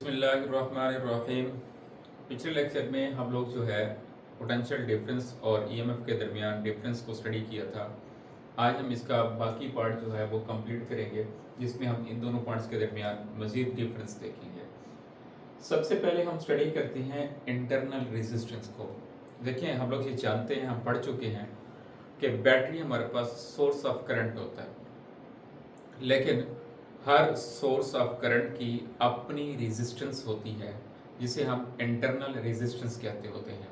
बिस्मिल्लाहिर्रहमानिर्रहीम। पिछले लेक्चर में हम लोग जो है पोटेंशियल डिफरेंस और ईएमएफ के दरमियान डिफरेंस को स्टडी किया था। आज हम इसका बाकी पार्ट जो है वो कंप्लीट करेंगे, जिसमें हम इन दोनों पॉइंट्स के दरमियान मज़ीद डिफरेंस देखेंगे। सबसे पहले हम स्टडी करते हैं इंटरनल रेजिस्टेंस को। देखिए, हम लोग ये जानते हैं, हम पढ़ चुके हैं कि बैटरी हमारे पास सोर्स ऑफ करंट होता है, लेकिन हर सोर्स ऑफ करंट की अपनी रेजिस्टेंस होती है, जिसे हम इंटरनल रेजिस्टेंस कहते होते हैं।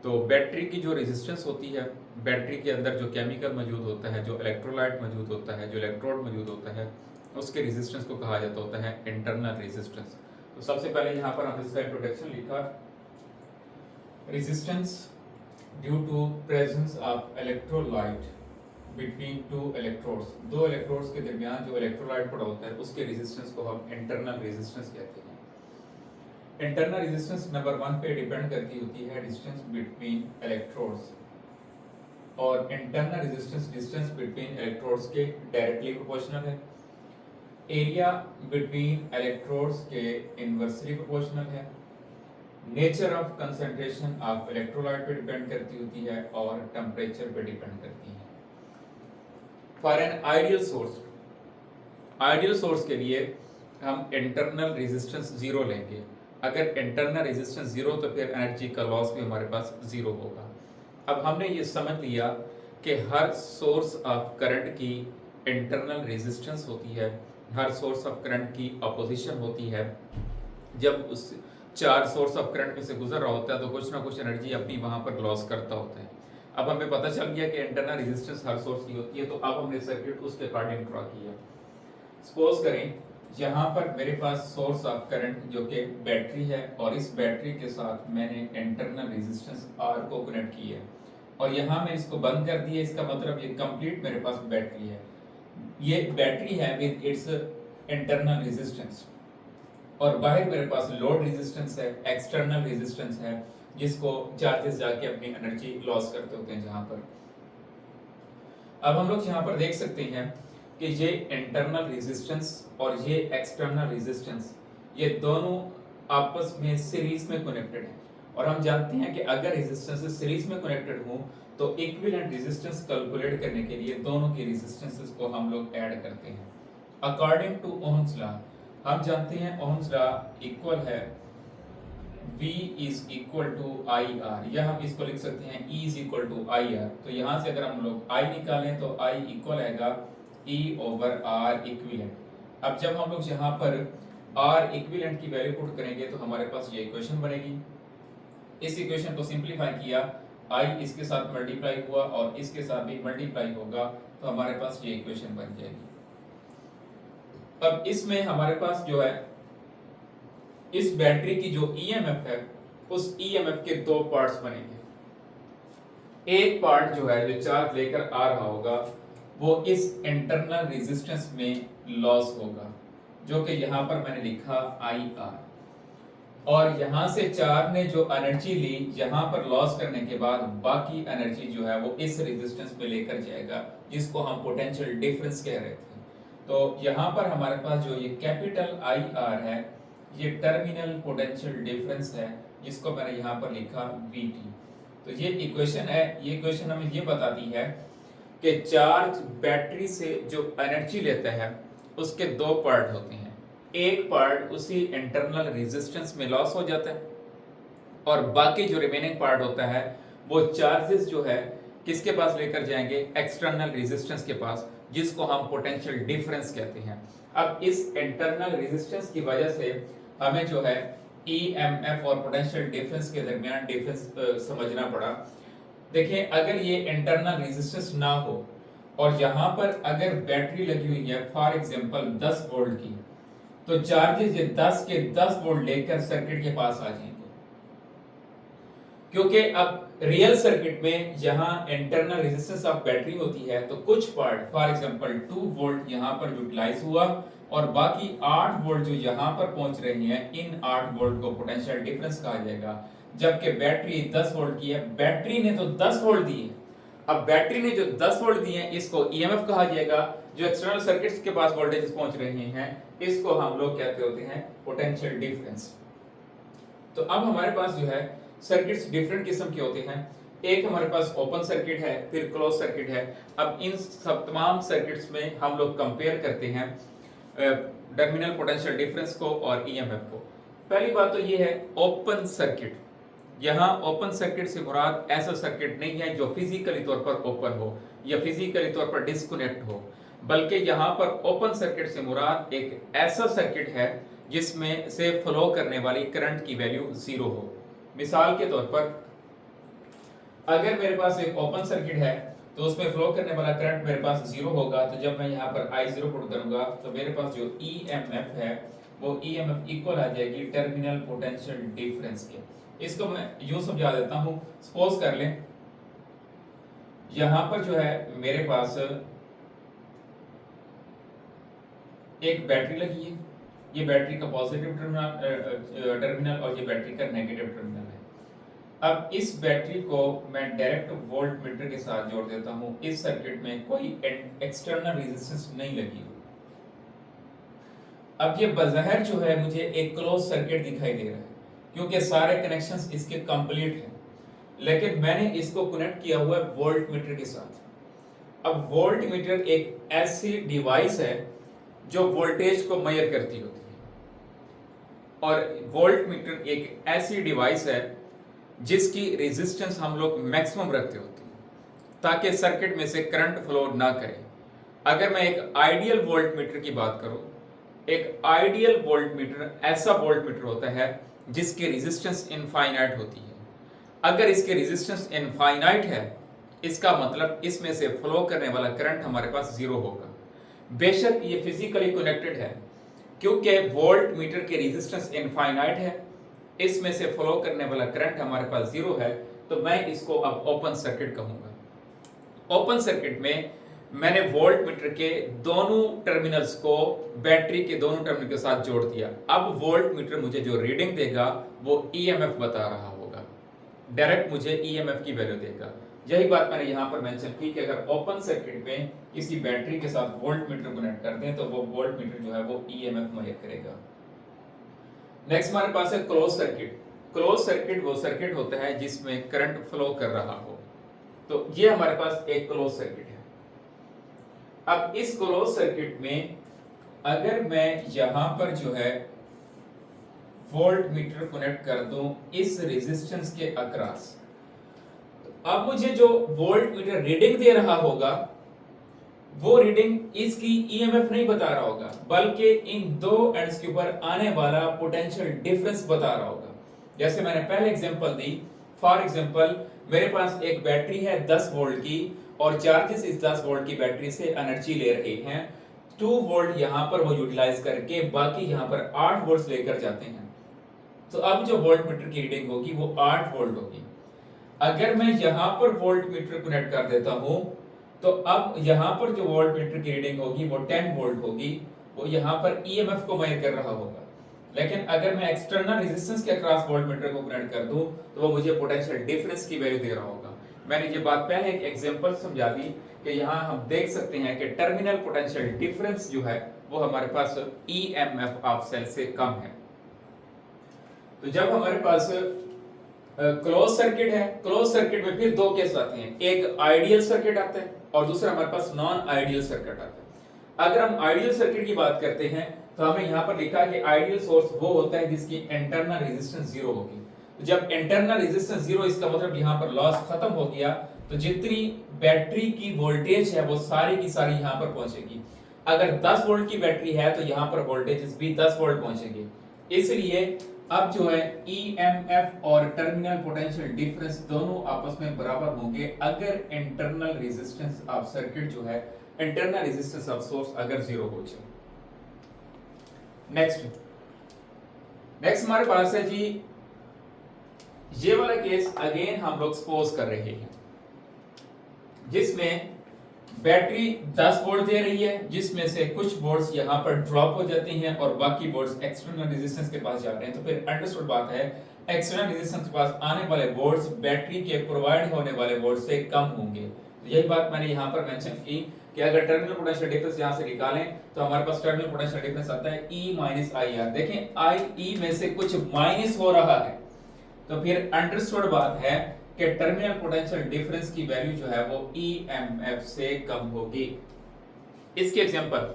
तो बैटरी की जो रेजिस्टेंस होती है, बैटरी के अंदर जो केमिकल मौजूद होता है, जो इलेक्ट्रोलाइट मौजूद होता है, जो इलेक्ट्रोड मौजूद होता है, उसके रेजिस्टेंस को कहा जाता होता है इंटरनल रेजिस्टेंस। तो सबसे पहले यहाँ पर हम इसका इंट्रोडक्शन लिखा, resistance due to presence of electrolyte between two electrodes. दो इलेक्ट्रोड्स के दरमियान जो इलेक्ट्रोलाइट पड़ा होता है, उसके रेजिस्टेंस को हम इंटरनल रेजिस्टेंस कहते हैं। इंटरनल रेजिस्टेंस नंबर 1 पे डिपेंड करती होती है डिस्टेंस बिटवीन इलेक्ट्रोड्स, और internal resistance distance between electrodes के डायरेक्टली प्रोपोर्शनल है। एरिया बिटवीन इलेक्ट्रोड्स के इनवर्सली प्रोपोर्शनल है। Nature of concentration of electrolyte पे डिपेंड करती होती है, और टेम्परेचर पे डिपेंड करती है। फॉर एन आइडियल सोर्स के लिए हम इंटरनल रेजिस्टेंस जीरो लेंगे। अगर इंटरनल रेजिस्टेंस जीरो तो फिर एनर्जी का लॉस भी हमारे पास जीरो होगा। अब हमने ये समझ लिया कि हर सोर्स ऑफ करंट की इंटरनल रेजिस्टेंस होती है, हर सोर्स ऑफ करंट की अपोजिशन होती है। जब उस चार सोर्स ऑफ करंट में से गुजर रहा होता है तो कुछ ना कुछ एनर्जी अपनी वहां पर लॉस करता होता है। अब हमें पता चल गया कि इंटरनल रेजिस्टेंस हर सोर्स की होती है, तो अब हमने सर्किट उसके अकॉर्डिंग ड्रॉ किया। सपोज करें यहाँ पर मेरे पास सोर्स ऑफ करंट जो कि बैटरी है, और इस बैटरी के साथ मैंने इंटरनल रेजिस्टेंस आर को कनेक्ट किया है, और यहाँ मैं इसको बंद कर दिया। इसका मतलब ये कंप्लीट मेरे पास बैटरी है, ये बैटरी है विद इट्स इंटरनल रेजिस्टेंस, और बाहर मेरे पास लोड रेजिस्टेंस है, एक्सटर्नल रेजिस्टेंस है, जिसको चार्जेस जाके अपनी एनर्जी लॉस करते होते हैं जहां पर। अब हम लोग यहाँ पर देख सकते हैं कि ये इंटरनल रेजिस्टेंस और ये एक्सटर्नल रेजिस्टेंस, ये दोनों आपस में सीरीज में कनेक्टेड है, और हम जानते हैं कि अगर रेजिस्टेंस सीरीज में कनेक्टेड हो तो इक्विवेलेंट रेजिस्टेंस कैलकुलेट करने के लिए दोनों की रेजिस्टेंसेस को हम लोग ऐड करते हैं। अकॉर्डिंग टू ओम्स लॉ हम जानते हैं ओम्स लॉ इक्वल है V is equal to I R, या हम इसको लिख सकते हैं E is equal to I R. तो यहाँ से अगर हम लोग I निकालें तो I इक्वल आएगा E ओवर R इक्विवेलेंट। अब जब हम लोग यहाँ पर R इक्विवेलेंट की वैल्यू पुट करेंगे तो हमारे पास ये इक्वेशन बनेगी। इस इक्वेशन को सिंप्लीफाई किया, I इसके साथ मल्टीप्लाई हुआ और इसके साथ भी मल्टीप्लाई होगा, तो हमारे पास ये इक्वेशन बन जाएगी। अब इसमें हमारे पास जो है इस बैटरी की जो ईएमएफ है, उस ईएमएफ के दो पार्ट्स बनेंगे। एक पार्ट जो है जो चार्ज लेकर आ रहा होगा वो इस इंटरनल रेजिस्टेंस में लॉस होगा, जो कि यहां पर मैंने लिखा आई आर, और यहां से चार्ज ने जो एनर्जी ली यहां पर लॉस करने के बाद बाकी एनर्जी जो है वो इस रेजिस्टेंस में लेकर जाएगा, जिसको हम पोटेंशियल डिफरेंस कह रहे थे। तो यहां पर हमारे पास जो ये कैपिटल आई आर है, ये टर्मिनल पोटेंशियल डिफरेंस है, जिसको मैंने यहाँ पर लिखा VT। तो ये इक्वेशन है, ये इक्वेशन हमें ये बताती है कि चार्ज बैटरी से जो एनर्जी लेता है उसके दो पार्ट होते हैं। एक पार्ट उसी इंटरनल रेजिस्टेंस में लॉस हो जाता है, और बाकी जो रिमेनिंग पार्ट होता है वो चार्जेस जो है किसके पास लेकर जाएंगे, एक्सटर्नल रेजिस्टेंस के पास, जिसको हम पोटेंशियल डिफरेंस कहते हैं। अब इस इंटरनल रेजिस्टेंस की वजह से हमें जो है ईएमएफ और पोटेंशियल डिफरेंस के दरमियान डिफरेंस समझना पड़ा। देखिए, अगर ये इंटरनल रेजिस्टेंस ना हो और यहाँ पर अगर बैटरी लगी हुई है फॉर एग्जांपल 10 वोल्ट की, तो चार्जेस ये 10 के 10 वोल्ट लेकर सर्किट के पास आ जाएंगे, क्योंकि अब रियल सर्किट में यहाँ इंटरनल रेजिस्टेंस ऑफ बैटरी होती है, तो कुछ पार्ट फॉर एग्जांपल 2 वोल्ट यहाँ पर यूटिलाइज हुआ, और बाकी 8 वोल्ट जो यहाँ पर पहुंच रही हैं, इन 8 वोल्ट को पोटेंशियल डिफरेंस कहा जाएगा। जबकि बैटरी 10 वोल्ट की है, बैटरी ने तो 10 वोल्ट दिए, अब बैटरी ने जो 10 वोल्ट दिए हैं इसको ईएमएफ कहा जाएगा, जो एक्सटर्नल सर्किट्स के पास वोल्टेज पहुंच रहे हैं इसको हम लोग कहते होते हैं पोटेंशियल डिफरेंस। तो अब हमारे पास जो है सर्किट्स डिफरेंट किस्म के होते हैं। एक हमारे पास ओपन सर्किट है, फिर क्लोज सर्किट है। अब इन सब तमाम सर्किट्स में हम लोग कंपेयर करते हैं टर्मिनल पोटेंशियल डिफरेंस को और ईएमएफ को। पहली बात तो ये है ओपन सर्किट। यहाँ ओपन सर्किट से मुराद ऐसा सर्किट नहीं है जो फिजिकली तौर पर ओपन हो या फिजिकली तौर पर डिस्कनेक्ट हो, बल्कि यहाँ पर ओपन सर्किट से मुराद एक ऐसा सर्किट है जिसमें से फ्लो करने वाली करंट की वैल्यू 0 हो। मिसाल के तौर पर अगर मेरे पास एक ओपन सर्किट है तो उसमें फ्लो करने वाला करंट मेरे पास 0 होगा, तो जब मैं यहाँ पर I0 पुट करूंगा तो मेरे पास जो EMF है वो EMF इक्वल आ जाएगी टर्मिनल पोटेंशियल डिफरेंस के। इसको मैं यूं समझा देता हूं। सपोज कर लें यहां पर जो है मेरे पास एक बैटरी लगी है, ये बैटरी का पॉजिटिव टर्मिनल और ये बैटरी का नेगेटिव टर्मिनल है। अब इस बैटरी को मैं डायरेक्ट वोल्ट मीटर के साथ जोड़ देता हूं। इस सर्किट में कोई एक्सटर्नल रेजिस्टेंस नहीं लगी हुई। अब ये बज़ाहिर जो है मुझे एक क्लोज सर्किट दिखाई दे रहा है क्योंकि सारे कनेक्शंस इसके कंप्लीट हैं, लेकिन मैंने इसको कनेक्ट किया हुआ है वोल्ट मीटर के साथ। अब वोल्ट मीटर एक ऐसी डिवाइस है जो वोल्टेज को मेजर करती होती है, और वोल्ट मीटर एक ऐसी डिवाइस है जिसकी रेजिस्टेंस हम लोग मैक्सिमम रखते होते हैं ताकि सर्किट में से करंट फ्लो ना करे। अगर मैं एक आइडियल वोल्ट मीटर की बात करूं, एक आइडियल वोल्ट मीटर ऐसा वोल्ट मीटर होता है जिसकी रेजिस्टेंस इनफाइनाइट होती है। अगर इसकी रेजिस्टेंस इनफाइनाइट है इसका मतलब इसमें से फ्लो करने वाला करंट हमारे पास 0 होगा। बेशक ये फिजिकली कनेक्टेड है क्योंकि वोल्ट मीटर की रेजिस्टेंस इनफाइनाइट है, इसमें से फ्लो करने वाला करंट हमारे पास 0 है, तो मैं इसको अब ओपन सर्किट कहूंगा। ओपन सर्किट में मैंने वोल्ट मीटर के दोनों टर्मिनल्स को बैटरी के दोनों टर्मिनल के साथ जोड़ दिया। अब वोल्ट मीटर मुझे जो रीडिंग देगा वो ईएमएफ बता रहा होगा, डायरेक्ट मुझे ईएमएफ की वैल्यू देगा। यही बात मैंने यहां पर मेंशन की कि अगर ओपन सर्किट में किसी बैटरी के साथ वोल्ट मीटर कनेक्ट कर दें तो वो वोल्ट मीटर जो है वो ईएमएफ मेजर करेगा। नेक्स्ट हमारे पास है क्लोज सर्किट। क्लोज सर्किट वो सर्किट होता है जिसमें करंट फ्लो कर रहा हो, तो ये हमारे पास एक क्लोज सर्किट है। अब इस क्लोज सर्किट में अगर मैं यहां पर जो है वोल्ट मीटर कनेक्ट कर दूं इस रेजिस्टेंस के अक्रॉस, अब मुझे जो वोल्ट मीटर रीडिंग दे रहा होगा वो रीडिंग इसकी ईएमएफ नहीं बता रहा होगा, बल्कि इन दो एंड्स के ऊपर आने वाला पोटेंशियल डिफरेंस बता रहा होगा। जैसे मैंने पहले एग्जांपल दी, फॉर एग्जांपल मेरे पास एक बैटरी है 10 वोल्ट की और चार्जेस इस 10 वोल्ट की बैटरी से एनर्जी ले रहे हैं। 2 वोल्ट यहां पर वो यूटिलाइज करके बाकी यहां पर 8 वोल्ट लेकर जाते हैं। तो अब जो वोल्ट मीटर की रीडिंग होगी वो 8 वोल्ट होगी। अगर मैं यहां पर वोल्ट मीटर कनेक्ट कर देता हूं तो अब यहां पर जो वोल्ट मीटर की रीडिंग होगी वो 10 वोल्ट होगी, वो यहां पर ईएमएफ को मेजर कर रहा होगा। लेकिन अगर मैं एक्सटर्नल रेजिस्टेंस के अक्रॉस वोल्ट मीटर को कनेक्ट कर दूं तो वो मुझे पोटेंशियल डिफरेंस की वैल्यू दे रहा होगा। मैंने ये बात पहले एक एग्जांपल समझा दी कि यहां हम देख सकते हैं कि टर्मिनल पोटेंशियल डिफरेंस जो है वो हमारे पास ईएमएफ ऑफ सेल से कम है। तो जब हमारे पास क्लोज सर्किट है, क्लोज सर्किट में फिर दो केस आते हैं, एक आइडियल सर्किट आता है और दूसरा हमारे पास नॉन आइडियल सर्किट आता है। अगर हम आइडियल सर्किट की बात करते हैं तो हमने यहाँ पर लिखा कि आइडियल सोर्स वो होता है जिसकी इंटरनल रेजिस्टेंस 0 होगी। तो जब इंटरनल रेजिस्टेंस 0 इसका मतलब यहाँ पर लॉस खत्म हो गया, तो जितनी बैटरी की वोल्टेज है वो सारी की सारी यहाँ पर पहुंचेगी। अगर 10 वोल्ट की बैटरी है तो यहाँ पर वोल्टेज भी 10 वोल्ट पहुंचेगी। इसलिए अब जो है ईएमएफ और टर्मिनल पोटेंशियल डिफरेंस दोनों आपस में बराबर होंगे अगर इंटरनल रेजिस्टेंस ऑफ सर्किट जो है, इंटरनल रेजिस्टेंस ऑफ सोर्स अगर 0 हो जाए। नेक्स्ट हमारे पास है जी ये वाला केस, अगेन हम लोग सपोज कर रहे हैं जिसमें बैटरी 10 वोल्ट दे रही है, जिसमें से कुछ वोल्ट्स यहां पर ड्रॉप हो जाते हैं और बाकी वोल्ट्स एक्सटर्नल रेजिस्टेंस के पास जा रहे हैं। तो फिर अंडरस्टूड बात है एक्सटर्नल रेजिस्टेंस के पास आने वाले वोल्ट्स बैटरी के प्रोवाइड होने वाले वोल्ट से कम होंगे, यही बात मैंने यहाँ पर मेंशन की कि अगर टर्मिनल पोटेंशियल डिफरेंस यहाँ से निकालें तो हमारे पास टर्मिनल पोटेंशियल डिफरेंस आता है E माइनस आई आर। देखें आई ई में से कुछ माइनस हो रहा है, तो फिर अंडरस्टूड बात है कि टर्मिनल पोटेंशियल डिफरेंस की वैल्यू जो है वो EMF से कम होगी। इसके एग्जांपल,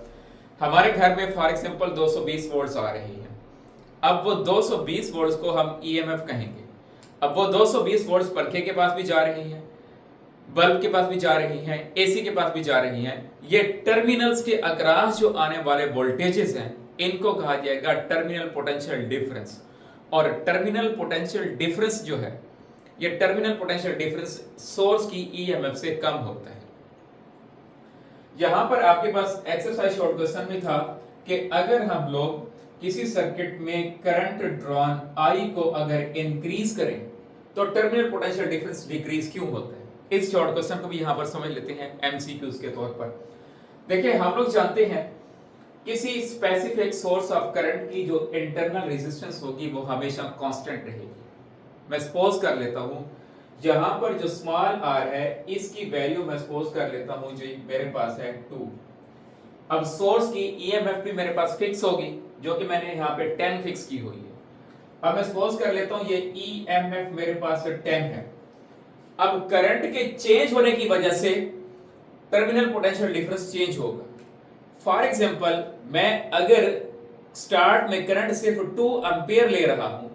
हमारे घर में फॉर एग्जांपल 220 वोल्ट्स आ रही है। अब वो 220 वोल्ट्स को हम EMF कहेंगे। अब वो 220 वोल्ट्स पंखे के पास भी जा रही है, बल्ब के पास भी जा रही हैं, एसी के पास भी जा रही हैं। ये टर्मिनल्स के अक्रॉस जो आने वाले वोल्टेजेस हैं, इनको कहा जाएगा टर्मिनल पोटेंशियल डिफरेंस। और टर्मिनल पोटेंशियल डिफरेंस जो है, ये टर्मिनल पोटेंशियल डिफरेंस सोर्स की EMF से कम होता है। यहां पर आपके पास एक्सरसाइज शॉर्ट क्वेश्चन में था कि अगर हम लोग किसी सर्किट में करंट ड्रॉन I को अगर इंक्रीज करें तो टर्मिनल पोटेंशियल डिफरेंस डिक्रीज क्यों होता है। इस शॉर्ट क्वेश्चन को भी यहां पर समझ लेते हैं MCQs के तौर पर। देखिए, हम लोग जानते हैं किसी स्पेसिफिक सोर्स ऑफ करंट की जो इंटरनल रेजिस्टेंस होगी वो हमेशा कांस्टेंट रहेगी। मैं सपोज कर लेता हूं यहां पर जो स्मॉल r है इसकी वैल्यू मैं सपोज कर लेता हूं जो मेरे पास है 2। अब सोर्स की EMF भी मेरे पास फिक्स होगी जो कि मैंने यहां पे 10 फिक्स की हुई है। अब मैं सपोज कर लेता हूं ये EMF मेरे पास 10 है। अब करंट के चेंज होने की वजह से टर्मिनल पोटेंशियल डिफरेंस चेंज होगा। फॉर एग्जांपल, मैं अगर स्टार्ट में करंट सिर्फ 2 एम्पियर ले रहा हूं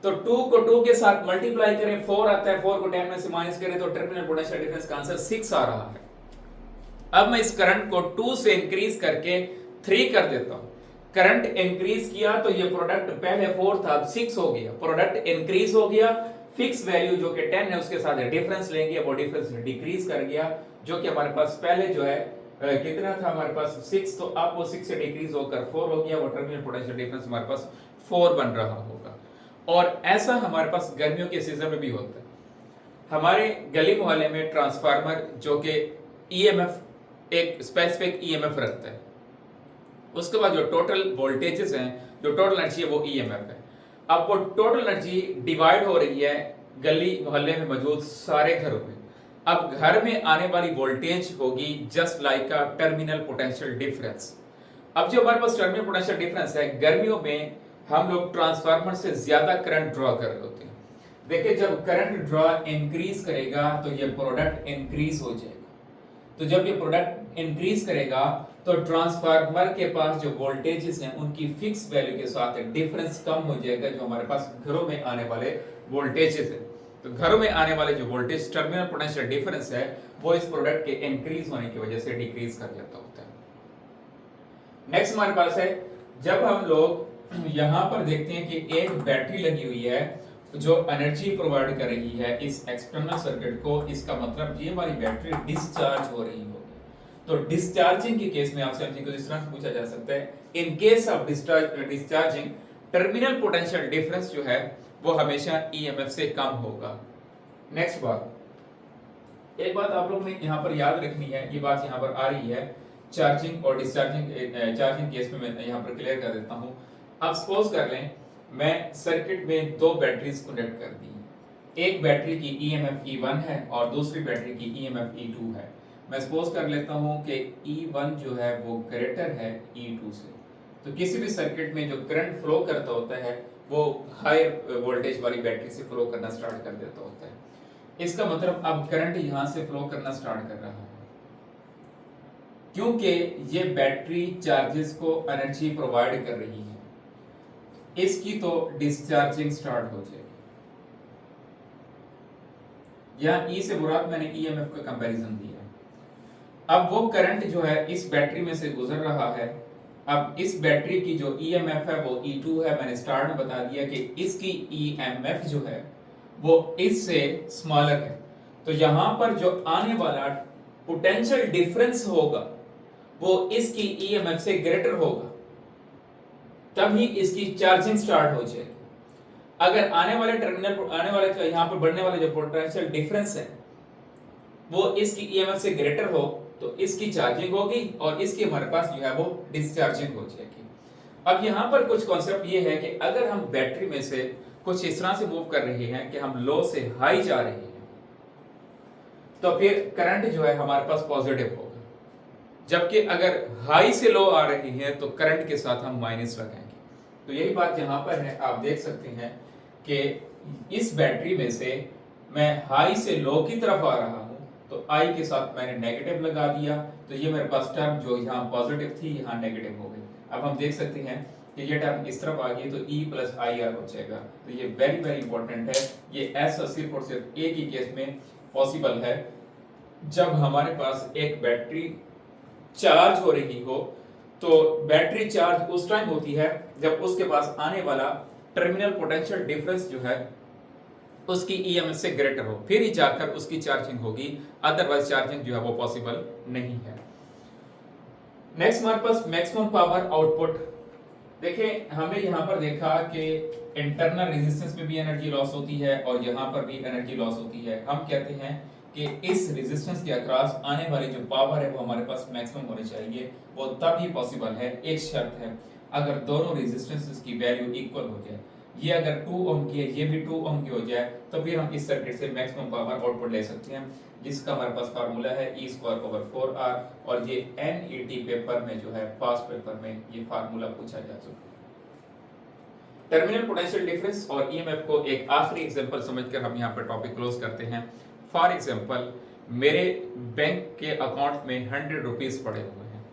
तो 2 को 2 के साथ मल्टीप्लाई करें 4 आता है, 4 को 10 में से माइनस करें तो टर्मिनल पोटेंशियल डिफरेंस का आंसर 6 आ रहा है। अब मैं इस करंट को 2 से इंक्रीज करके 3 कर देता हूं। करंट इंक्रीज किया तो ये प्रोडक्ट पहले 4 था, अब 6 हो गया। प्रोडक्ट इंक्रीज हो गया, फिक्स वैल्यू जो कि 10 है उसके साथ डिफरेंस लेंगे, वो डिफरेंस डिक्रीज कर गया जो कि हमारे पास पहले जो है कितना था हमारे पास 6, तो अब वो 6 से डिक्रीज होकर 4 हो गया। वो टर्मिनल पोटेंशियल डिफरेंस हमारे पास 4 बन रहा होगा। और ऐसा हमारे पास गर्मियों के सीजन में भी होता है। हमारे गली मोहल्ले में ट्रांसफार्मर जो कि EMF एक स्पेसिफिक EMF रखता है, उसके बाद जो टोटल वोल्टेजेस हैं, जो टोटल एनर्जी है वो EMF है। अब वो टोटल एनर्जी डिवाइड हो रही है गली मोहल्ले में मौजूद सारे घरों में। अब घर में आने वाली वोल्टेज होगी just like a terminal potential difference. अब जो हमारे पास टर्मिनल पोटेंशियल डिफरेंस है, गर्मियों में हम लोग ट्रांसफार्मर से ज्यादा करंट ड्रॉ कर रहे होते हैं। देखिए, जब करंट ड्रॉ इंक्रीज करेगा तो ये प्रोडक्ट इंक्रीज हो जाएगा। तो जब ये प्रोडक्ट इंक्रीज करेगा तो ट्रांसफार्मर के पास जो वोल्टेजेस हैं उनकी फिक्स वैल्यू के साथ डिफरेंस कम हो जाएगा जो हमारे पास घरों में आने वाले वोल्टेजेस हैं। तो घरों में आने वाले जो वोल्टेज टर्मिनल पोटेंशियल डिफरेंस है वो इस प्रोडक्ट के इंक्रीज होने की वजह से डिक्रीज कर जाता होता है। नेक्स्ट हमारे पास है, जब हम लोग यहां पर देखते हैं कि एक बैटरी लगी हुई है जो एनर्जी प्रोवाइड कर रही है इस एक्सटर्नल सर्किट को, इसका मतलब ये हमारी बैटरी डिस्चार्ज हो रही होगी। तो डिस्चार्जिंग के केस में आपसे एमसीक्यू इस तरह से पूछा जा सकता है, in case of discharging terminal potential difference जो है वो हमेशा EMF से कम होगा। नेक्स्ट बात, एक बात आप लोग ने यहाँ पर याद रखनी है, ये बात यहाँ पर आ रही है चार्जिंग और डिस्चार्जिंग। चार्जिंग केस में मैं यहाँ पर क्लियर कर देता हूँ। आप सपोज कर लें मैं सर्किट में 2 बैटरीज कनेक्ट कर दी। एक बैटरी की EMF E1 है और दूसरी बैटरी की EMF E2 है। मैं सपोज कर लेता हूं कि E1 जो है वो ग्रेटर है E2 से। तो किसी भी सर्किट में जो करंट फ्लो करता होता है वो हायर वोल्टेज वाली बैटरी से फ्लो करना स्टार्ट कर देता होता है। इसका मतलब अब करंट यहां से फ्लो करना स्टार्ट कर रहा है क्योंकि ये बैटरी चार्जेस को एनर्जी प्रोवाइड कर रही है। इसकी तो डिस्चार्जिंग स्टार्ट हो जाएगी। यहां E से मुराद मैंने EMF का कंपैरिजन दिया। अब वो करंट जो है इस बैटरी में से गुजर रहा है। अब इस बैटरी की जो EMF है वो E2 है। मैंने स्टार्ट में बता दिया कि इसकी EMF जो है वो इससे स्मॉलर है। तो यहां पर जो आने वाला पोटेंशियल डिफरेंस होगा वो इसकी EMF से ग्रेटर होगा, तभी इसकी चार्जिंग स्टार्ट हो जाएगी। अगर आने वाले यहाँ पर बढ़ने वाले जो पोटेंशियल डिफरेंस है वो इसकी EMF से ग्रेटर हो तो इसकी चार्जिंग होगी और इसकी हमारे पास जो है वो डिस्चार्जिंग हो जाएगी। अब यहाँ पर कुछ कॉन्सेप्ट ये है कि अगर हम बैटरी में से कुछ इस तरह से मूव कर रहे हैं कि हम लो से हाई जा रहे हैं तो फिर करंट जो है हमारे पास पॉजिटिव होगा। जबकि अगर हाई से लो आ रही है तो करंट के साथ हम माइनस लगाएंगे। तो यही बात यहाँ पर है, आप देख सकते हैं कि इस बैटरी में से मैं हाई से लो की तरफ आ रहा हूँ, तो आई के साथ मैंने नेगेटिव लगा दिया, तो ये मेरे पास टर्म जो यहाँ पॉजिटिव थी यहाँ नेगेटिव हो गई। अब हम देख सकते हैं कि ये टर्म इस तरफ आ गई, तो E प्लस आई आर हो जाएगा। तो ये वेरी वेरी इंपॉर्टेंट है। ये ऐसा सिर्फ और सिर्फ एक ही केस में पॉसिबल है, जब हमारे पास एक बैटरी चार्ज हो रही हो। तो बैटरी चार्ज उस टाइम होती है जब उसके पास आने वाला टर्मिनल पोटेंशियल डिफरेंस जो है उसकी ईएमएफ से ग्रेटर हो, फिर ही जाकर उसकी चार्जिंग होगी, अदरवाइज चार्जिंग जो है वो पॉसिबल नहीं है। नेक्स्ट हमारे पास मैक्सिमम पावर आउटपुट। देखिए हमने यहाँ पर देखा कि इंटरनल रेजिस्टेंस में भी एनर्जी लॉस होती है और यहाँ पर भी एनर्जी लॉस होती है। हम कहते हैं कि इस रेजिस्टेंस के अक्रॉस आने वाली जो पावर है वो हमारे पास मैक्सिमम होनी चाहिए। वो तब ही पॉसिबल है, एक शर्त है, अगर दोनों रेजिस्टेंसेस की वैल्यू इक्वल हो जाए। ये अगर 2 ओम की है, ये भी 2 ओम की हो जाए, तो फिर हम इस सर्किट से मैक्सिमम पावर आउटपुट ले सकते हैं, जिसका हमारे पास फार्मूला है E²/4R। और ये NET पेपर में जो है, पास पेपर में ये फार्मूला पूछा जा चुका है। टर्मिनल पोटेंशियल डिफरेंस और ईएमएफ को एक आखिरी एग्जांपल समझकर हम यहाँ पर टॉपिक क्लोज करते हैं। फॉर एग्जांपल, मेरे बैंक के अकाउंट में 100 रुपीज पड़े हुए हैं।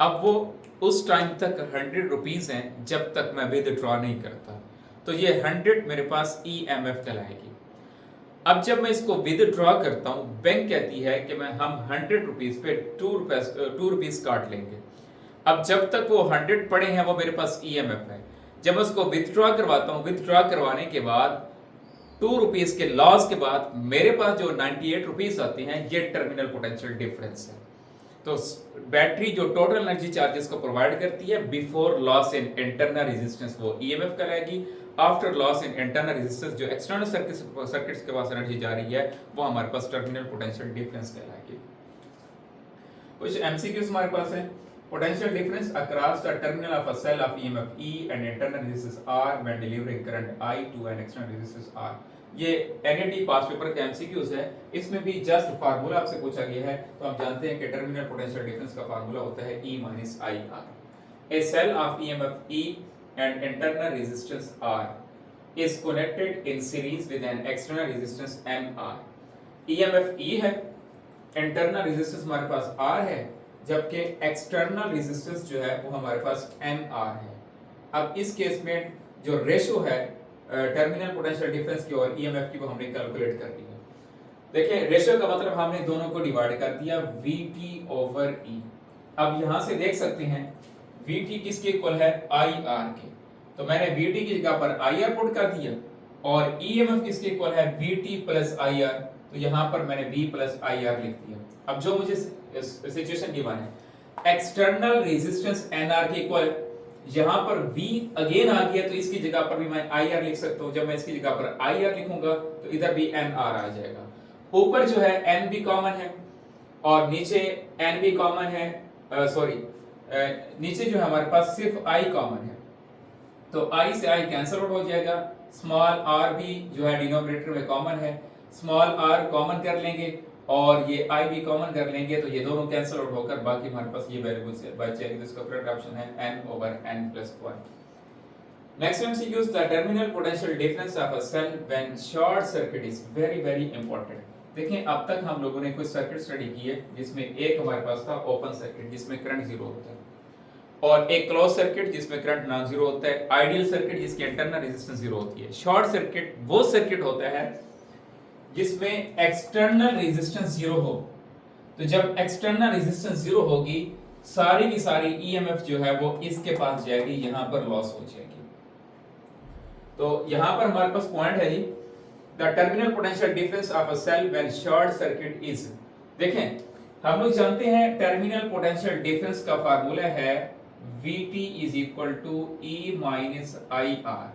अब वो उस टाइम तक 100 रुपीज हैं जब तक मैं विदड्रॉ नहीं करता, तो ये 100 मेरे पास ईएमएफ कहलाएगी। अब जब मैं इसको विदड्रॉ करता हूँ, बैंक कहती है कि हम 100 रुपीज पे 2 रुपीज काट लेंगे। अब जब तक वो 100 पड़े हैं वो मेरे पास ईएमएफ है। जब मैं उसको विदड्रॉ करवाता हूँ, विदड्रॉ करवाने के बाद 2 रुपीज के लॉस के बाद मेरे पास जो 98 रुपीज आते हैं, ये टर्मिनल पोटेंशियल डिफरेंस है। तो बैटरी जो टोटल एनर्जी चार्जेस को प्रोवाइड करती है before loss in internal resistance, वो ईएमएफ कहलाएगी। After loss in internal resistance, जो एक्सटर्नल सर्किट्स के पास एनर्जी जा रही है, वो हमारे पास टर्मिनल पोटेंशियल डिफरेंस कहलाएगी। कुछ एमसीक्यूज हमारे पास है। Potential difference across the terminal of a cell of EMF E and internal resistance R when delivering current I to an external resistance R। ये NET पास पेपर के MCQs है। इसमें भी जस्ट फार्मूला आपसे पूछा गया है, तो हम जानते हैं कि टर्मिनल पोटेंशियल डिफरेंस का फार्मूला होता है E minus IR। A cell of EMF E and internal resistance R is connected in series with an external resistance NR। EMF E है, इंटरनल रेजिस्टेंस हमारे पास R है, जबकि एक्सटर्नल रेजिस्टेंस जो है वो हमारे पास NR है। अब इस केस में जो रेशो है टर्मिनल पोटेंशियल डिफरेंस की और ईएमएफ की, वो हमने कैलकुलेट कर दी है। देखिए रेशो का मतलब हमने दोनों को डिवाइड कर दिया VT/E। अब यहां से देख सकते हैं VT किसके इक्वल है, IR के, तो मैंने VT की जगह पर IR पुट कर दिया, और ईएमएफ किसके इक्वल है, VT प्लस IR, तो यहां पर मैंने V प्लस IR लिख दिया। अब जो मुझे सिचुएशन गिवन है, एक्सटर्नल रेजिस्टेंस NR के इक्वल, यहां पर V अगेन आ गया, तो इसकी जगह पर भी मैं IR लिख सकता हूं। जब मैं इसकी जगह पर IR लिखूंगा तो इधर भी NR आ जाएगा। ऊपर जो है N भी कॉमन है और नीचे N भी कॉमन है, नीचे जो है हमारे पास सिर्फ I कॉमन है, तो I से I कैंसिल आउट हो जाएगा। स्मॉल r भी जो है डिनोमिनेटर में कॉमन है, स्मॉल r कॉमन कर लेंगे और ये I भी कॉमन कर लेंगे, तो ये दोनों कैंसिल आउट होकर बाकी हमारे पास ये वेरिएबल्स बचेंगे। तो इसका करेक्ट ऑप्शन है n/n+1। Next MCQ, the terminal potential difference of a cell when short circuit is very very important. देखिए अब तक हम लोगों ने कुछ सर्किट स्टडी की है, जिसमें एक हमारे पास था ओपन सर्किट जिसमें करंट जीरो होता है, और एक क्लोज सर्किट जिसमें करंट नॉन जीरो होता है, आइडियल सर्किट जिसकी इंटरनल रेजिस्टेंस जीरो होती है। शॉर्ट सर्किट वो सर्किट होता है जिसमें एक्सटर्नल रेजिस्टेंस जीरो हो। तो जब एक्सटर्नल रेजिस्टेंस जीरो होगी, सारी की सारी ईएमएफ जो है वो इसके पास जाएगी, यहां पर लॉस हो जाएगी। तो यहां पर हमारे पास पॉइंट है जी, the terminal potential difference of a cell when short circuit is. देखें हम लोग जानते हैं टर्मिनल पोटेंशियल डिफरेंस का फार्मूला है VT is equal to E minus IR।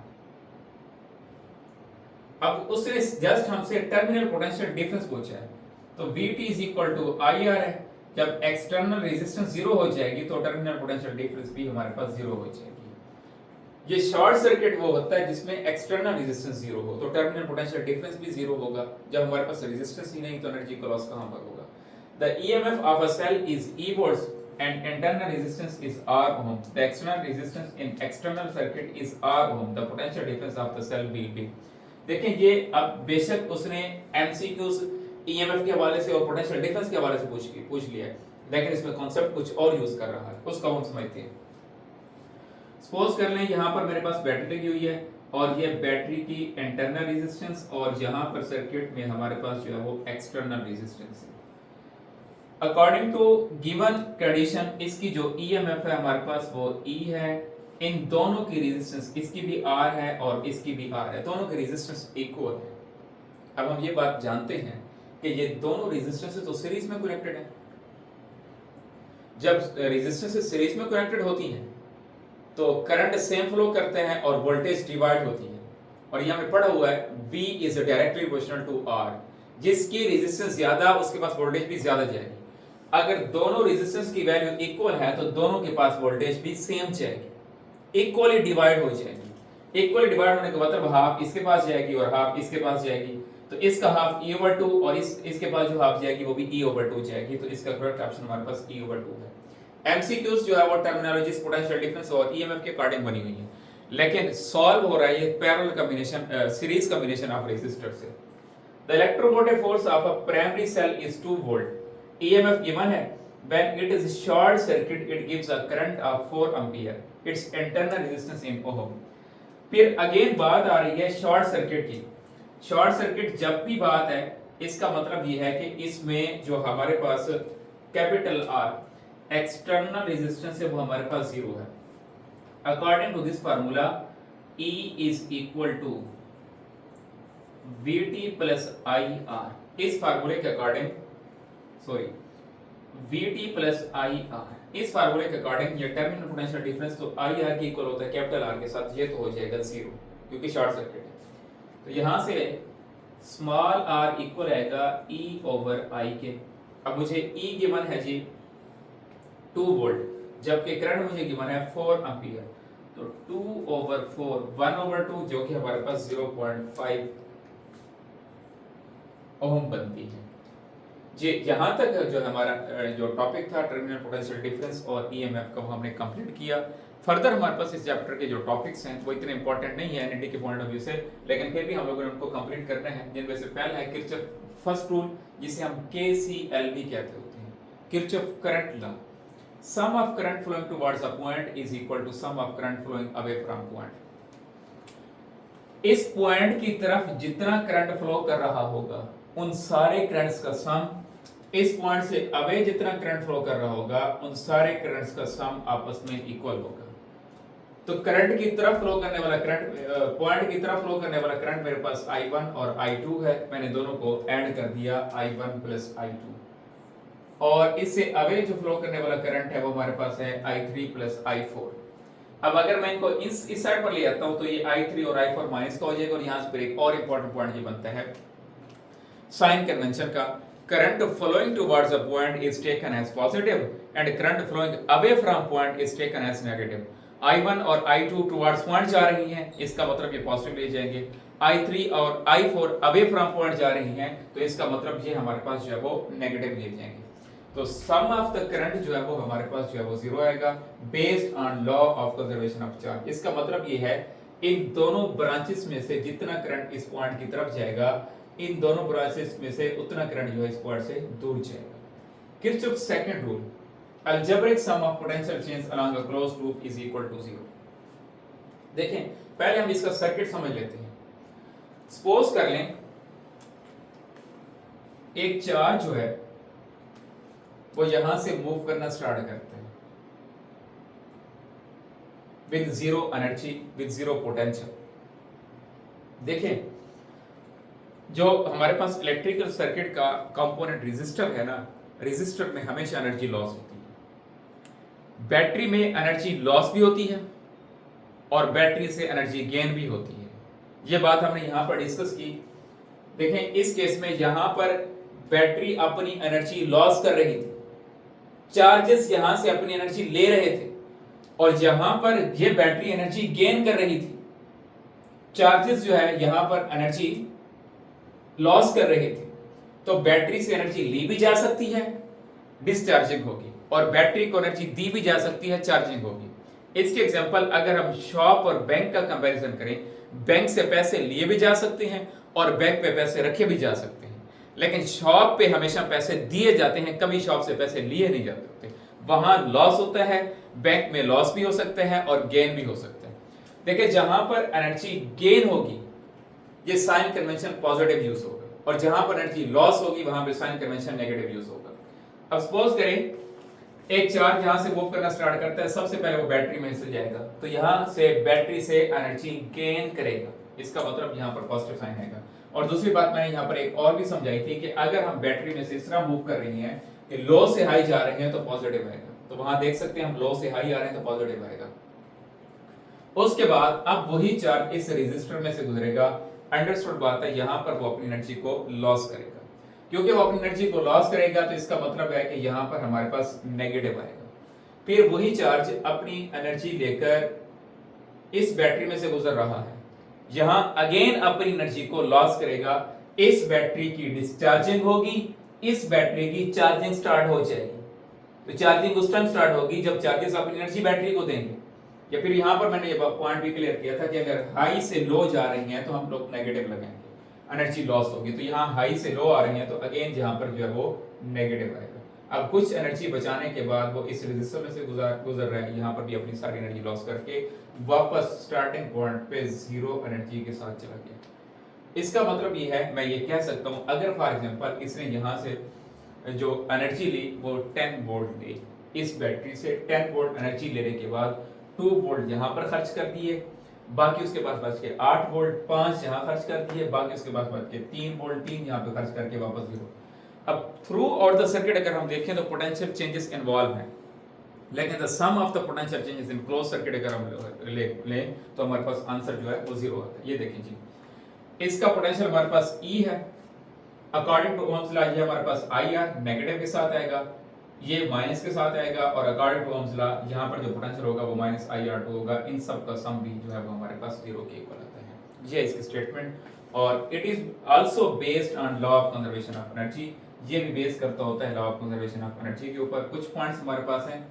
अब उसने जस्ट हमसे टर्मिनल पोटेंशियल डिफरेंस पूछा है, तो VT is equal to IR है। जब एक्सटर्नल रेजिस्टेंस जीरो हो जाएगी तो टर्मिनल पोटेंशियल डिफरेंस भी हमारे पास जीरो हो जाएगी। ये शॉर्ट सर्किट वो होता है जिसमें एक्सटर्नल रेजिस्टेंस जीरो हो, तो टर्मिनल पोटेंशियल डिफरेंस भी जीरो होगा। जब हमारे पास रेजिस्टेंस ही नहीं तो एनर्जी का लॉस कहां पर होगा। The EMF of a cell is E volts and internal resistance is R ohm. The external resistance in external circuit is R ohm. The potential difference of the cell will be। देखें ये अब बेशक उसने MCQs EMF के हवाले से और potential difference के हवाले से पूछ लिया है, लेकिन इसमें कॉन्सेप्ट कुछ और यूज कर रहा है, उसका हम समझते हैं। सपोज कर लें यहाँ पर मेरे पास बैटरी लगी हुई है और ये बैटरी की इंटरनल रेजिस्टेंस और यहाँ पर सर्किट में हमारे पास जो है वो एक्सटर्नल रेजिस्टेंस है। अकॉर्डिंग टू गिवन कंडीशन इसकी जो ईएमएफ है हमारे पास वो E है, इन दोनों की रेजिस्टेंस, इसकी भी R है और इसकी भी R है, दोनों की रेजिस्टेंस इक्वल है। अब हम ये बात जानते हैं कि ये दोनों रेजिस्टेंसेस तो सीरीज में कनेक्टेड है। जब रेजिस्टेंसेस सीरीज में कनेक्टेड होती हैं तो करंट सेम फ्लो करते हैं और वोल्टेज डिवाइड होती है। और यहाँ पे पढ़ा हुआ है V is directly proportional to R, जिसकी रेजिस्टेंस ज्यादा उसके पास वोल्टेज भी ज्यादा जाएगी। अगर दोनों रेजिस्टेंस की वैल्यू इक्वल है तो दोनों के पास वोल्टेज भी सेम जाएगी, इक्वली डिवाइड हो जाएगी। इक्वली डिवाइड होने का मतलब हाफ इसके पास जाएगी और हाफ इसके पास जाएगी, तो इसका हाफ E/2 और इसके पास जो हाफ जाएगी वो भी E/2 जाएगी। तो इसका करेक्ट ऑप्शन हमारे पास E/2 है। एमसीक्यूज जो है वो टर्मिनोलॉजीज पोटेंशियल डिफरेंस और ईएमएफ के अकॉर्डिंग बनी हुई है, लेकिन सॉल्व हो रहा है ये parallel combination, series combination of resistor से। The electromotive force of a primary cell is 2 volt. EMF given है, when it is short circuit it gives a current of 4 ampere, its internal resistance in ohm। फिर again बात आ रही है short circuit की। Short circuit जब भी बात है इसका मतलब ये है कि इसमें जो हमारे पास कैपिटल R एक्सटर्नल रेजिस्टेंस है वो हमारे पास जीरो है। According to this formula E is equal to VT plus IR। इस फार्मूले के अकॉर्डिंग VT प्लस IR, इस फार्मूले के अकॉर्डिंग ये टर्मिनल पोटेंशियल डिफरेंस तो IR के इक्वल होता है कैपिटल R के साथ, ये तो हो जाएगा जीरो क्योंकि शॉर्ट सर्किट है। तो यहां से स्मॉल r इक्वल आएगा E/I के। अब मुझे E गिवन है जी 2 वोल्ट, जबकि करंट मुझे गिवन है 4 एम्पीयर, तो 2/4 1/2 जो कि हमारे पास 0.5 ओम बनती है। जी यहाँ तक जो हमारा जो टॉपिक था टर्मिनल पोटेंशियल डिफरेंस और ईएमएफ का वो हमने कंप्लीट किया। फर्दर हमारे पास इस चैप्टर के जो टॉपिक्स हैं वो इतने इंपॉर्टेंट नहीं है एनईटी के पॉइंट ऑफ व्यू से, लेकिन फिर भी हम लोगों ने उनको कंप्लीट करना है, जिनमें से पहला है किरचॉफ फर्स्ट रूल, जिसे हम KCLB कहते होते हैं, Kirchhoff current law. Sum of current flowing towards a point is equal to sum of current flowing away from point. इस पॉइंट की तरफ जितना करंट फ्लो कर रहा होगा उन सारे करंट्स का सम, इस पॉइंट से अवे जितना करंट फ्लो कर रहा होगा उन सारे करंट्स का सम आपस में इक्वल होगा। तो करंट की तरफ फ्लो करने वाला करंट, पॉइंट की तरफ फ्लो करने वाला करंट मेरे पास I1 और I2 है, मैंने दोनों को ऐड कर दिया I1 प्लस I2, और इससे अवे जो फ्लो करने वाला करंट है वो हमारे पास है I3 प्लस I4। अब अगर मैं इनको इस साइड पर ले आता हूं तो ये I3 और I4 माइनस का हो जाएगा, और यहां से फिर एक और इंपॉर्टेंट पॉइंट ये बनता है साइन कन्वेंशन का। Current flowing towards a point is taken as positive and current flowing away from point is taken as negative। I1 और I2 towards point जा रही हैं, इसका मतलब ये पॉजिटिव ले जाएंगे। I3 और I4 away from point जा रही हैं, तो इसका मतलब ये हमारे पास जो है वो नेगेटिव ले जाएंगे। तो सम ऑफ द करंट जो है वो हमारे पास जो है वो जीरो आएगा based on law of conservation of charge. इसका मतलब ये है इन दोनों ब्रांचेस में से जितना करंट इस पॉइंट की तरफ जाएगा, इन दोनों ब्रांचेस में से उतना करंट जो है इस पॉइंट से दूर जाएगा। Kirchhoff second rule, algebraic sum of potential change along a closed loop is equal to zero. देखें पहले हम इसका सर्किट समझ लेते हैं। सपोज कर लें एक चार्ज जो है वो यहां से मूव करना स्टार्ट करता है with zero energy, with zero potential. देखें जो हमारे पास इलेक्ट्रिकल सर्किट का कंपोनेंट रेजिस्टर है ना, रेजिस्टर में हमेशा एनर्जी लॉस होती है। बैटरी में एनर्जी लॉस भी होती है और बैटरी से एनर्जी गेन भी होती है। ये बात हमने यहां पर डिस्कस की। देखें इस केस में यहां पर बैटरी अपनी एनर्जी लॉस कर रही थी, चार्जेस यहां से अपनी एनर्जी ले रहे थे, और जहां पर ये बैटरी एनर्जी गेन कर रही थी, चार्जेस जो है यहां पर एनर्जी लॉस कर रहे थे, तो बैटरी से एनर्जी ली भी जा सकती है, डिस्चार्जिंग होगी, और बैटरी को एनर्जी दी भी जा सकती है, चार्जिंग होगी। इसके एग्जांपल अगर हम शॉप और बैंक का कंपैरिजन करें, बैंक से पैसे लिए भी जा सकते हैं और बैंक पे पैसे रखे भी जा सकते हैं, लेकिन शॉप पे हमेशा पैसे दिए जाते हैं, कभी शॉप से पैसे लिए नहीं जा सकते। वहां लॉस होता है, बैंक में लॉस भी हो सकता है और गेन भी हो सकता है। देखिए जहां पर एनर्जी गेन होगी ये साइन कन्वेंशन पॉजिटिव यूज होगा, और जहां पर एनर्जी लॉस होगी वहां पे साइन कन्वेंशन नेगेटिव यूज होगा। अब सपोज करें एक चार्ज यहां से मूव करना स्टार्ट करता है, सबसे पहले वो बैटरी में से जाएगा, तो यहां से बैटरी से एनर्जी गेन करेगा, इसका मतलब यहां पर पॉजिटिव साइन आएगा। और दूसरी बात मैंने यहां पर एक और भी समझाई थी कि अगर हम बैटरी में से इस तरह मूव कर रही हैं कि लो से हाई जा रहे हैं तो पॉजिटिव आएगा, तो वहां देख सकते हैं हम लो से हाई आ रहे हैं तो पॉजिटिव आएगा। उसके बाद अब वही चार्ज इस रेजिस्टर में से गुजरेगा, अंडरस्टूड बात है, यहां पर वो अपनी एनर्जी को लॉस करेगा। क्योंकि वो अपनी एनर्जी को लॉस करेगा तो इसका मतलब है कि यहां पर हमारे पास नेगेटिव आएगा। फिर वही चार्ज अपनी एनर्जी लेकर इस बैटरी में से गुजर रहा है, यहां अगेन अपनी एनर्जी को लॉस करेगा, इस बैटरी की डिस्चार्जिंग होगी, इस बैटरी की चार्जिंग स्टार्ट हो जाएगी। तो चार्जिंग उस टाइम स्टार्ट होगी जब चार्जेस अपनी एनर्जी बैटरी को देंगे। या फिर यहां पर मैंने ये पॉइंट भी क्लियर किया था कि अगर हाई से लो जा रही हैं तो हम लोग नेगेटिव लगाएंगे, एनर्जी लॉस होगी। तो यहाँ हाई से लो आ रही हैं तो अगेन यहाँ पर जो है वो नेगेटिव आएगा। अब कुछ एनर्जी बचाने के बाद वो इस रेजिस्टर में से गुजर रहा है, यहाँ पर भी अपनी सारी एनर्जी लॉस करके वापस स्टार्टिंग पॉइंट पे जीरो एनर्जी के साथ चला गया। इसका मतलब ये है, मैं ये कह सकता हूँ अगर फॉर एग्जांपल इसने यहाँ से जो एनर्जी ली वो 10 वोल्ट ली, इस बैटरी से 10 वोल्ट एनर्जी लेने के बाद 2 वोल्ट यहाँ पर खर्च कर दिए, बाकी उसके पास बच के 8 वोल्ट, 5 यहाँ खर्च कर दिए, बाकी उसके पास बच के 3 वोल्ट, 3 यहाँ पे खर्च करके वापस जीरो। अब थ्रू और द सर्किट अगर हम देखें तो पोटेंशियल चेंजेस इन्वॉल्व हैं, लेकिन the sum of the potential changes in close circuit अगर हम लें तो हमारे पास आंसर जो है वो जीरो आता है। ये देखें जी, इसका पोटेंशियल हमारे पास E है, अकॉर्डिंग टू ओम्स लॉ ये हमारे पास IR नेगेटिव के साथ आएगा, ये माइनस के साथ आएगा, और अकॉर्डिंग टू ओम्स लॉ यहाँ पर जो पोटेंशियल होगा वो माइनस IR2 होगा। इन सब का सम भी जो है वो हमारे पास जीरो के इक्वल आता है। ये इसकी स्टेटमेंट, और it is also based on law of conservation of energy. ये भी बेस करता होता है law of conservation of energy के ऊपर। कुछ पॉइंट्स हमारे पास हैं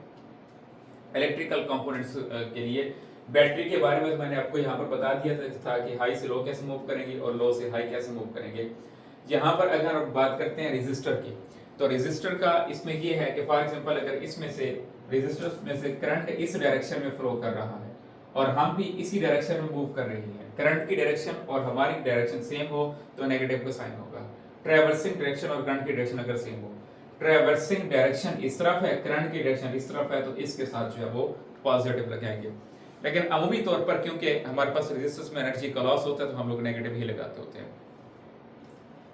इलेक्ट्रिकल कंपोनेंट्स के लिए। बैटरी के बारे में मैंने आपको यहाँ पर बता दिया था कि हाई से लो कैसे मूव करेंगे और लो से हाई कैसे मूव करेंगे। यहाँ पर अगर हम बात करते हैं रेजिस्टर की, तो रेजिस्टर का इसमें ये है कि फॉर एग्जांपल अगर इसमें से रेजिस्टर में से करंट इस डायरेक्शन में फ्लो कर रहा है और हम भी इसी डायरेक्शन में मूव कर रहे हैं, करंट की डायरेक्शन और हमारी डायरेक्शन सेम हो तो नेगेटिव का साइन होगा। ट्रैवर्सिंग डायरेक्शन और करंट की डायरेक्शन अगर सेम हो, ट्रैवर्सिंग डायरेक्शन इस तरफ है, करंट की डायरेक्शन इस तरफ है, तो इसके साथ जो है वो पॉजिटिव लगाएंगे। लेकिन अमूमी तौर पर क्योंकि हमारे पास रेजिस्टेंस में एनर्जी का लॉस होता है तो हम लोग नेगेटिव ही लगाते होते हैं।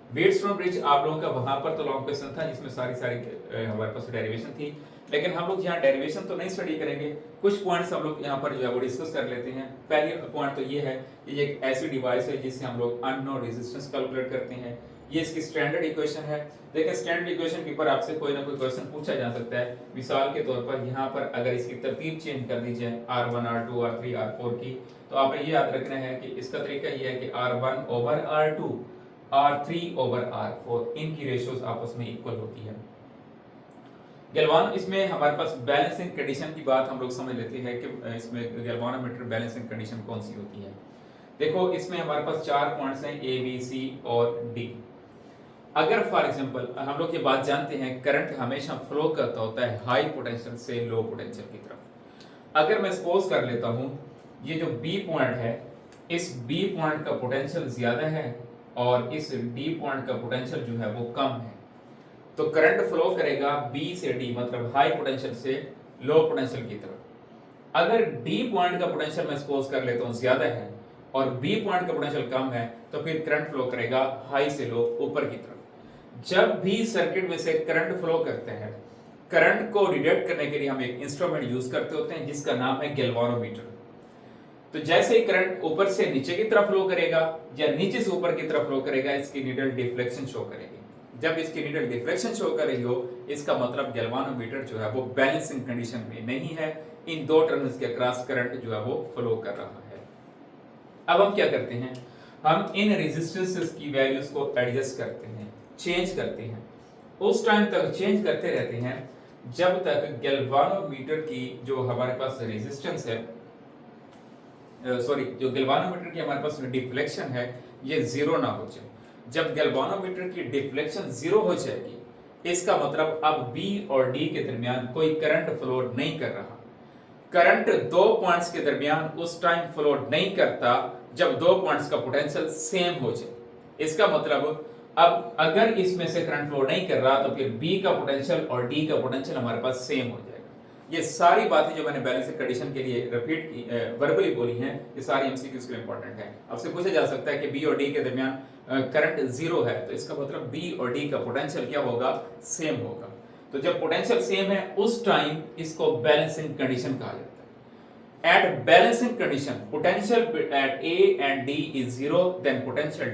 व्हीटस्टोन ब्रिज आप लोगों का वहां पर तो लॉन्ग क्वेश्चन था जिसमें सारी हमारे पास डेरिवेशन थी, लेकिन हम लोग यहाँ डेरिवेशन तो नहीं स्टडी करेंगे, कुछ पॉइंट्स हम लोग यहाँ पर जो है वो डिस्कस कर लेते हैं। पहली पॉइंट तो ये है कि ये एक ऐसी डिवाइस है जिससे हम लोग अननोन रेजिस्टेंस कैलकुलेट करते हैं। ये इसकी स्टैंडर्ड इक्वेशन है। देखिए स्टैंडर्ड इक्वेशन के ऊपर आपसे कोई ना कोई क्वेश्चन पूछा जा सकता है। मिसाल के तौर पर यहाँ पर अगर इसकी तरतीब चेंज कर दी जाए R1 R2 R3 R4 की, तो आपने ये याद रखना है कि इसका तरीका ये है कि R1 over R2 R3 over R4 इनकी रेशियोज आपस में इक्वल होती है। गैल्वान इसमें हमारे पास बैलेंसिंग कंडीशन की बात हम लोग समझ लेते हैं कि इसमें गैल्वानोमीटर बैलेंसिंग कंडीशन कौन सी होती है। देखो इसमें हमारे पास 4 पॉइंट्स हैं A B C और D। अगर फॉर एग्जांपल हम लोग ये बात जानते हैं करंट हमेशा फ्लो करता होता है हाई पोटेंशियल से लो पोटेंशियल की तरफ। अगर मैं सपोज कर लेता हूं ये जो B पॉइंट है, इस B पॉइंट का पोटेंशियल ज्यादा है और इस D पॉइंट का पोटेंशियल जो है वो कम है, तो करंट फ्लो करेगा B से D मतलब हाई पोटेंशियल से लो पोटेंशियल की तरफ। अगर D पॉइंट का पोटेंशियल मैं सपोज कर लेता हूँ ज्यादा है और B पॉइंट का पोटेंशियल कम है, तो फिर करंट फ्लो करेगा हाई से लो ऊपर की तरफ। जब भी सर्किट में से करंट फ्लो करते हैं, करंट को डिटेक्ट करने के लिए हम एक इंस्ट्रूमेंट यूज करते होते हैं जिसका नाम है गैल्वानोमीटर। तो जैसे ही करंट ऊपर से नीचे की तरफ फ्लो करेगा या नीचे से ऊपर की तरफ फ्लो करेगा, इसकी नीडल डिफ्लेक्शन शो करेगी। जब इसकी नीडल डिफ्लेक्शन शो कर रही हो, इसका मतलब गैल्वानोमीटर जो है वो बैलेंसिंग कंडीशन में नहीं है, इन दो टर्मिनल्स के क्रॉस करंट जो है वो फ्लो कर रहा है। अब हम क्या करते हैं, हम इन रेजिस्टेंसेस की वैल्यूज को एडजस्ट करते हैं, चेंज करते हैं। उस टाइम तक चेंज करते रहते हैं जब तक गैल्वानोमीटर की जो हमारे पास रेजिस्टेंस है, जो गैल्वानोमीटर की हमारे पास डिफ्लेक्शन है, ये जीरो ना हो जाए। जब गैल्वानोमीटर की डिफ्लेक्शन जीरो हो जाएगी, इसका मतलब अब बी और डी के दरमियान कोई करंट फ्लो नहीं कर रहा। करंट दो पॉइंट्स के दरमियान उस टाइम फ्लो नहीं करता जब दो पॉइंट्स का पोटेंशियल सेम हो जाए। इसका मतलब अब अगर इसमें से करंट फ्लो नहीं कर रहा तो फिर बी का पोटेंशियल और डी का पोटेंशियल हमारे पास सेम हो जाएगा। ये सारी बातें जो मैंने बैलेंसिंग कंडीशन के लिए रिपीट की, वर्बली बोली हैं, ये सारी एमसीक्यूज के लिए इंपॉर्टेंट है। आपसे पूछा जा सकता है कि बी और डी के दरमियान करंट जीरो है, तो इसका मतलब बी और डी का पोटेंशियल क्या होगा, सेम होगा। तो जब पोटेंशियल सेम है उस टाइम इसको बैलेंसिंग कंडीशन कहा जाता है। At balancing condition, potential at A and D is zero, then potential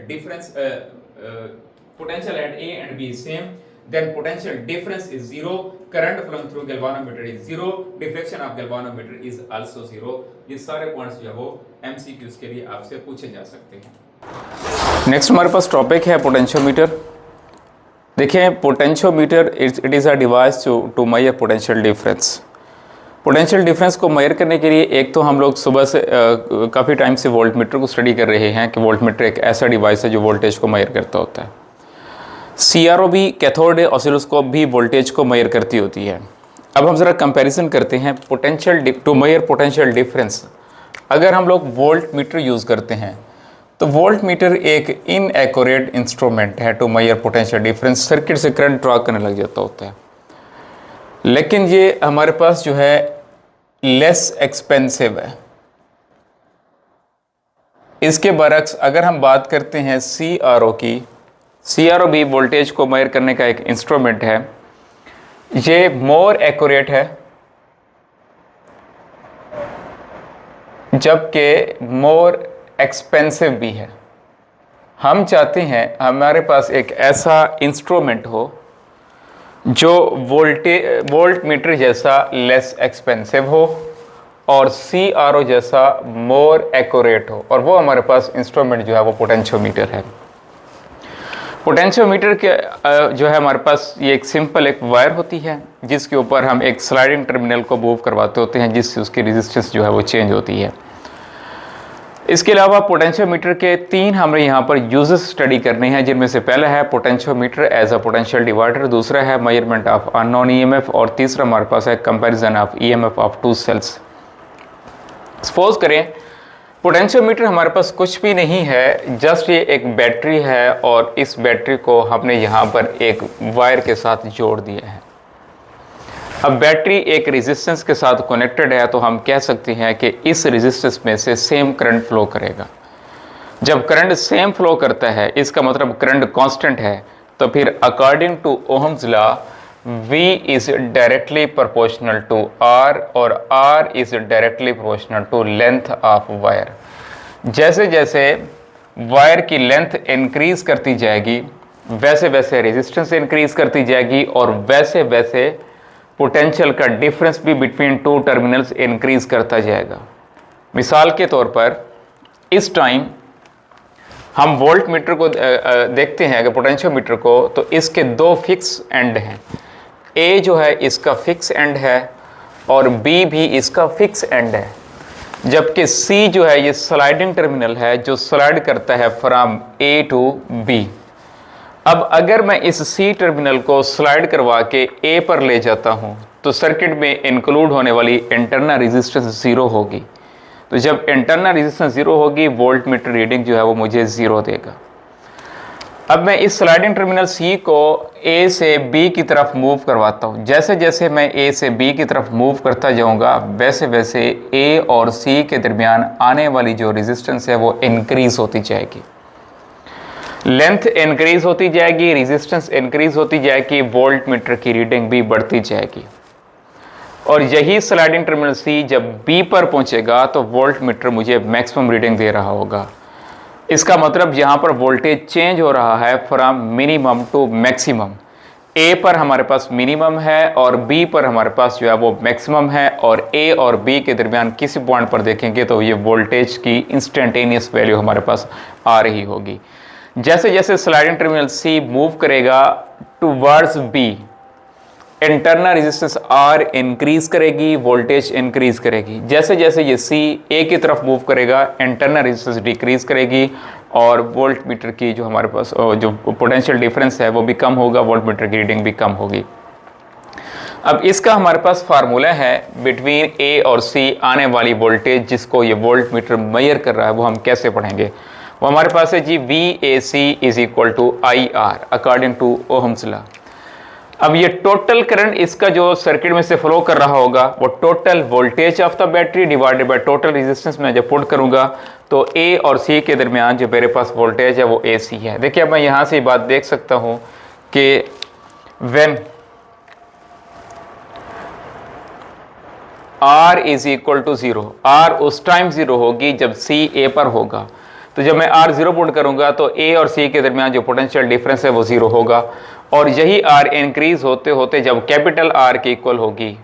at A and B is same, then potential difference is zero, current flowing through galvanometer is zero, deflection of galvanometer is also zero। ये सारे points जो है वो MCQs के लिए आपसे पूछे जा सकते हैं। नेक्स्ट हमारे पास टॉपिक है पोटेंशियोमीटर। देखें, potentiometer it is a device to measure potential difference. Potential difference को मेजर करने के लिए एक तो हम लोग सुबह से काफ़ी टाइम से वोल्टमीटर को स्टडी कर रहे हैं कि वोल्टमीटर एक ऐसा डिवाइस है जो वोल्टेज को मेजर करता होता है। CRO भी, कैथोड ऑसिलोस्कोप भी वोल्टेज को मेजर करती होती है। अब हम ज़रा कंपैरिजन करते हैं potential to measure potential difference. अगर हम लोग वोल्टमीटर यूज़ करते हैं तो वोल्टमीटर एक इनएक्यूरेट इंस्ट्रूमेंट है to measure potential difference. Circuit से करंट ड्रॉ करने लग जाता होता है, लेकिन ये हमारे पास जो है लेस एक्सपेंसिव है। इसके बरक्स अगर हम बात करते हैं CRO की, CRO भी वोल्टेज को मेजर करने का एक इंस्ट्रूमेंट है। ये मोर एक्यूरेट है जबकि मोर एक्सपेंसिव भी है। हम चाहते हैं हमारे पास एक ऐसा इंस्ट्रूमेंट हो जो वोल्टमीटर जैसा लेस एक्सपेंसिव हो और CRO जैसा मोर एक्यूरेट हो, और वो हमारे पास इंस्ट्रूमेंट जो है वो पोटेंशियोमीटर है। पोटेंशियोमीटर के जो है हमारे पास ये एक सिंपल एक वायर होती है जिसके ऊपर हम एक स्लाइडिंग टर्मिनल को मूव करवाते होते हैं, जिससे उसकी रेजिस्टेंस जो है वो चेंज होती है। इसके अलावा पोटेंशियोमीटर के तीन हमें यहाँ पर यूजेस स्टडी करने हैं, जिनमें से पहला है potentiometer as a potential divider, दूसरा है मेजरमेंट ऑफ अननोन EMF, और तीसरा हमारे पास है comparison of EMF of two cells. Suppose करें पोटेंशियोमीटर हमारे पास कुछ भी नहीं है, जस्ट ये एक बैटरी है और इस बैटरी को हमने यहाँ पर एक वायर के साथ जोड़ दिया है। अब बैटरी एक रेजिस्टेंस के साथ कनेक्टेड है, तो हम कह सकते हैं कि इस रेजिस्टेंस में से सेम करंट फ्लो करेगा। जब करंट सेम फ्लो करता है, इसका मतलब करंट कांस्टेंट है, तो फिर according to Ohm's law V is directly proportional to R और R is directly proportional to length of wire. जैसे जैसे वायर की लेंथ इंक्रीज करती जाएगी, वैसे वैसे रेजिस्टेंस इंक्रीज करती जाएगी और वैसे वैसे पोटेंशियल का डिफरेंस भी बिटवीन टू टर्मिनल्स इंक्रीज करता जाएगा। मिसाल के तौर पर इस टाइम हम वोल्टमीटर को देखते हैं कि पोटेंशियोमीटर को, तो इसके दो फिक्स एंड हैं। A जो है इसका फिक्स एंड है और B भी इसका फिक्स एंड है, जबकि C जो है ये स्लाइडिंग टर्मिनल है जो स्लाइड करता है फ्रॉम A टू B। अब अगर मैं इस C टर्मिनल को स्लाइड करवा के A पर ले जाता हूँ तो सर्किट में इंक्लूड होने वाली इंटरनल रेजिस्टेंस ज़ीरो होगी। तो जब इंटरनल रेजिस्टेंस ज़ीरो होगी, वोल्टमीटर रीडिंग जो है वो मुझे ज़ीरो देगा। अब मैं इस स्लाइडिंग टर्मिनल C को A से B की तरफ मूव करवाता हूँ। जैसे जैसे मैं A से B की तरफ मूव करता जाऊँगा, वैसे वैसे A और C के दरमियान आने वाली जो रेजिस्टेंस है वो इंक्रीज होती जाएगी, लेंथ इंक्रीज होती जाएगी, रेजिस्टेंस इंक्रीज होती जाएगी, वोल्टमीटर की रीडिंग भी बढ़ती जाएगी। और यही स्लाइडिंग टर्मिनल C जब B पर पहुंचेगा तो वोल्टमीटर मुझे मैक्सिमम रीडिंग दे रहा होगा। इसका मतलब यहाँ पर वोल्टेज चेंज हो रहा है फ्रॉम मिनिमम टू मैक्सिमम। ए पर हमारे पास मिनिमम है और बी पर हमारे पास जो है वो मैक्सिमम है, और ए और बी के दरमियान किसी पॉइंट पर देखेंगे तो ये वोल्टेज की इंस्टेंटेनियस वैल्यू हमारे पास आ रही होगी। जैसे जैसे स्लाइडिंग टर्मिनल सी मूव करेगा towards B, internal resistance R increase करेगी, वोल्टेज इंक्रीज करेगी। जैसे जैसे ये सी ए की तरफ मूव करेगा, इंटरनल रेजिस्टेंस डिक्रीज करेगी और वोल्ट मीटर की जो हमारे पास जो पोटेंशियल डिफरेंस है वो भी कम होगा, वोल्ट मीटर की रीडिंग भी कम होगी। अब इसका हमारे पास फार्मूला है बिटवीन ए और सी आने वाली वोल्टेज, जिसको ये वोल्ट मीटर मेजर कर रहा है, वो हम कैसे पढ़ेंगे। वो हमारे पास है जी VAC is equal to IR according to Ohm's law. अब ये टोटल करंट इसका जो सर्किट में से फ्लो कर रहा होगा वो total voltage of the battery divided by total resistance में जब पुट करूंगा तो ए और सी के दरमियान जो मेरे पास वोल्टेज है वो AC है। देखिए अब मैं यहाँ से बात देख सकता हूँ कि when R is equal to 0, R उस टाइम 0 होगी जब C A पर होगा। तो जब मैं R 0 पुट करूंगा तो A और C के दरमियान जो पोटेंशियल डिफरेंस है वो 0 होगा, और यही R इंक्रीज होते होते जब कैपिटल R के इक्वल होगी,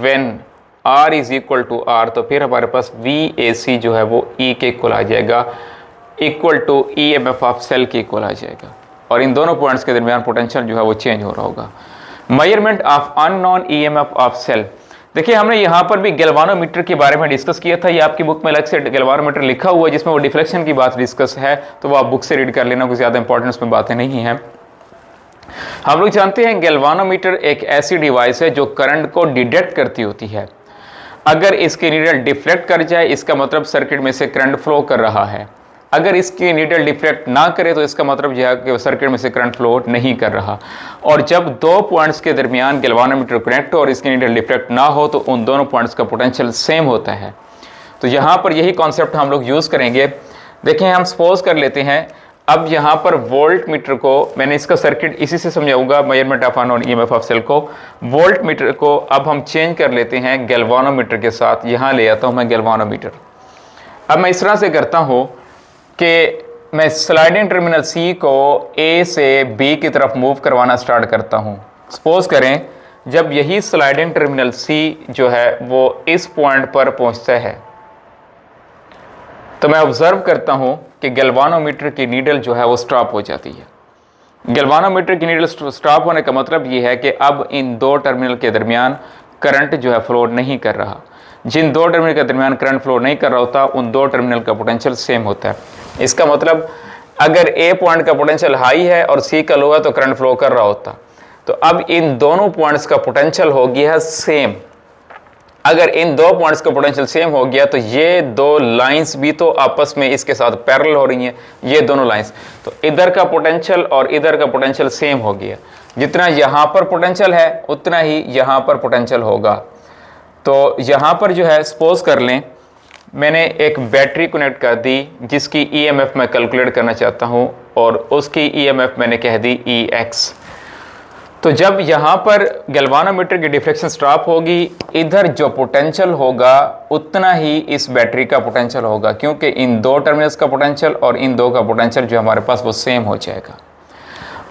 when R is equal to R, तो फिर हमारे पास VAC जो है वो E के इक्वल आ जाएगा, equal to EMF of cell के इक्वल आ जाएगा, और इन दोनों पॉइंट्स के दरमियान पोटेंशियल जो है वो चेंज हो रहा होगा। Measurement of unknown EMF of cell. देखिए हमने यहाँ पर भी गैल्वानोमीटर के बारे में डिस्कस किया था, ये आपकी बुक में अलग से गैल्वानोमीटर लिखा हुआ है जिसमें वो डिफ्लेक्शन की बात डिस्कस है, तो वो आप बुक से रीड कर लेना, कोई ज़्यादा इंपॉर्टेंस में बातें नहीं हैं। हम लोग जानते हैं गैल्वानोमीटर एक ऐसी डिवाइस है जो करंट को डिटेक्ट करती होती है। अगर इसकी नीडल डिफ्लेक्ट कर जाए इसका मतलब सर्किट में से करंट फ्लो कर रहा है, अगर इसकी नीडल डिफ्लेक्ट ना करे तो इसका मतलब यह है कि सर्किट में से करंट फ्लो नहीं कर रहा। और जब दो पॉइंट्स के दरमियान गैल्वानोमीटर कनेक्ट हो और इसकी नीडल डिफ्लेक्ट ना हो तो उन दोनों पॉइंट्स का पोटेंशियल सेम होता है। तो यहाँ पर यही कॉन्सेप्ट हम लोग यूज़ करेंगे। देखें हम सपोज कर लेते हैं, अब यहाँ पर वोल्ट मीटर को, मैंने इसका सर्किट इसी से समझाऊंगा measurement of unknown EMF of cell को। वोल्ट मीटर को अब हम चेंज कर लेते हैं गैल्वानोमीटर के साथ, यहाँ ले आता हूँ मैं गैल्वानोमीटर। अब मैं इस तरह से करता हूँ कि मैं स्लाइडिंग टर्मिनल C को A से B की तरफ मूव करवाना स्टार्ट करता हूँ। सपोज करें जब यही स्लाइडिंग टर्मिनल C जो है वो इस पॉइंट पर पहुँचता है तो मैं ऑब्जर्व करता हूँ कि गैल्वानोमीटर की नीडल जो है वो स्टॉप हो जाती है। गैल्वानोमीटर की नीडल स्टॉप होने का मतलब ये है कि अब इन दो टर्मिनल के दरमियान करंट जो है फ्लो नहीं कर रहा। जिन दो टर्मिनल के दरमियान करंट फ्लो नहीं कर रहा होता उन दो टर्मिनल का पोटेंशियल सेम होता है। इसका मतलब अगर ए पॉइंट का पोटेंशियल हाई है और सी का लो है तो करंट फ्लो कर रहा होता, तो अब इन दोनों पॉइंट्स का पोटेंशियल हो गया है सेम। अगर इन दो पॉइंट्स का पोटेंशियल सेम हो गया तो ये दो लाइंस भी तो आपस में इसके साथ पैरेलल हो रही हैं, ये दोनों लाइंस, तो इधर का पोटेंशियल और इधर का पोटेंशियल सेम हो गया। जितना यहाँ पर पोटेंशियल है उतना ही यहाँ पर पोटेंशियल होगा। तो यहाँ पर जो है सपोज कर लें मैंने एक बैटरी कनेक्ट कर दी जिसकी EMF मैं कैलकुलेट करना चाहता हूँ और उसकी EMF मैंने कह दी EX। तो जब यहाँ पर गैल्वानोमीटर की डिफ्लेक्शन स्टॉप होगी, इधर जो पोटेंशियल होगा उतना ही इस बैटरी का पोटेंशियल होगा, क्योंकि इन दो टर्मिनल्स का पोटेंशियल और इन दो का पोटेंशियल जो हमारे पास वो सेम हो जाएगा।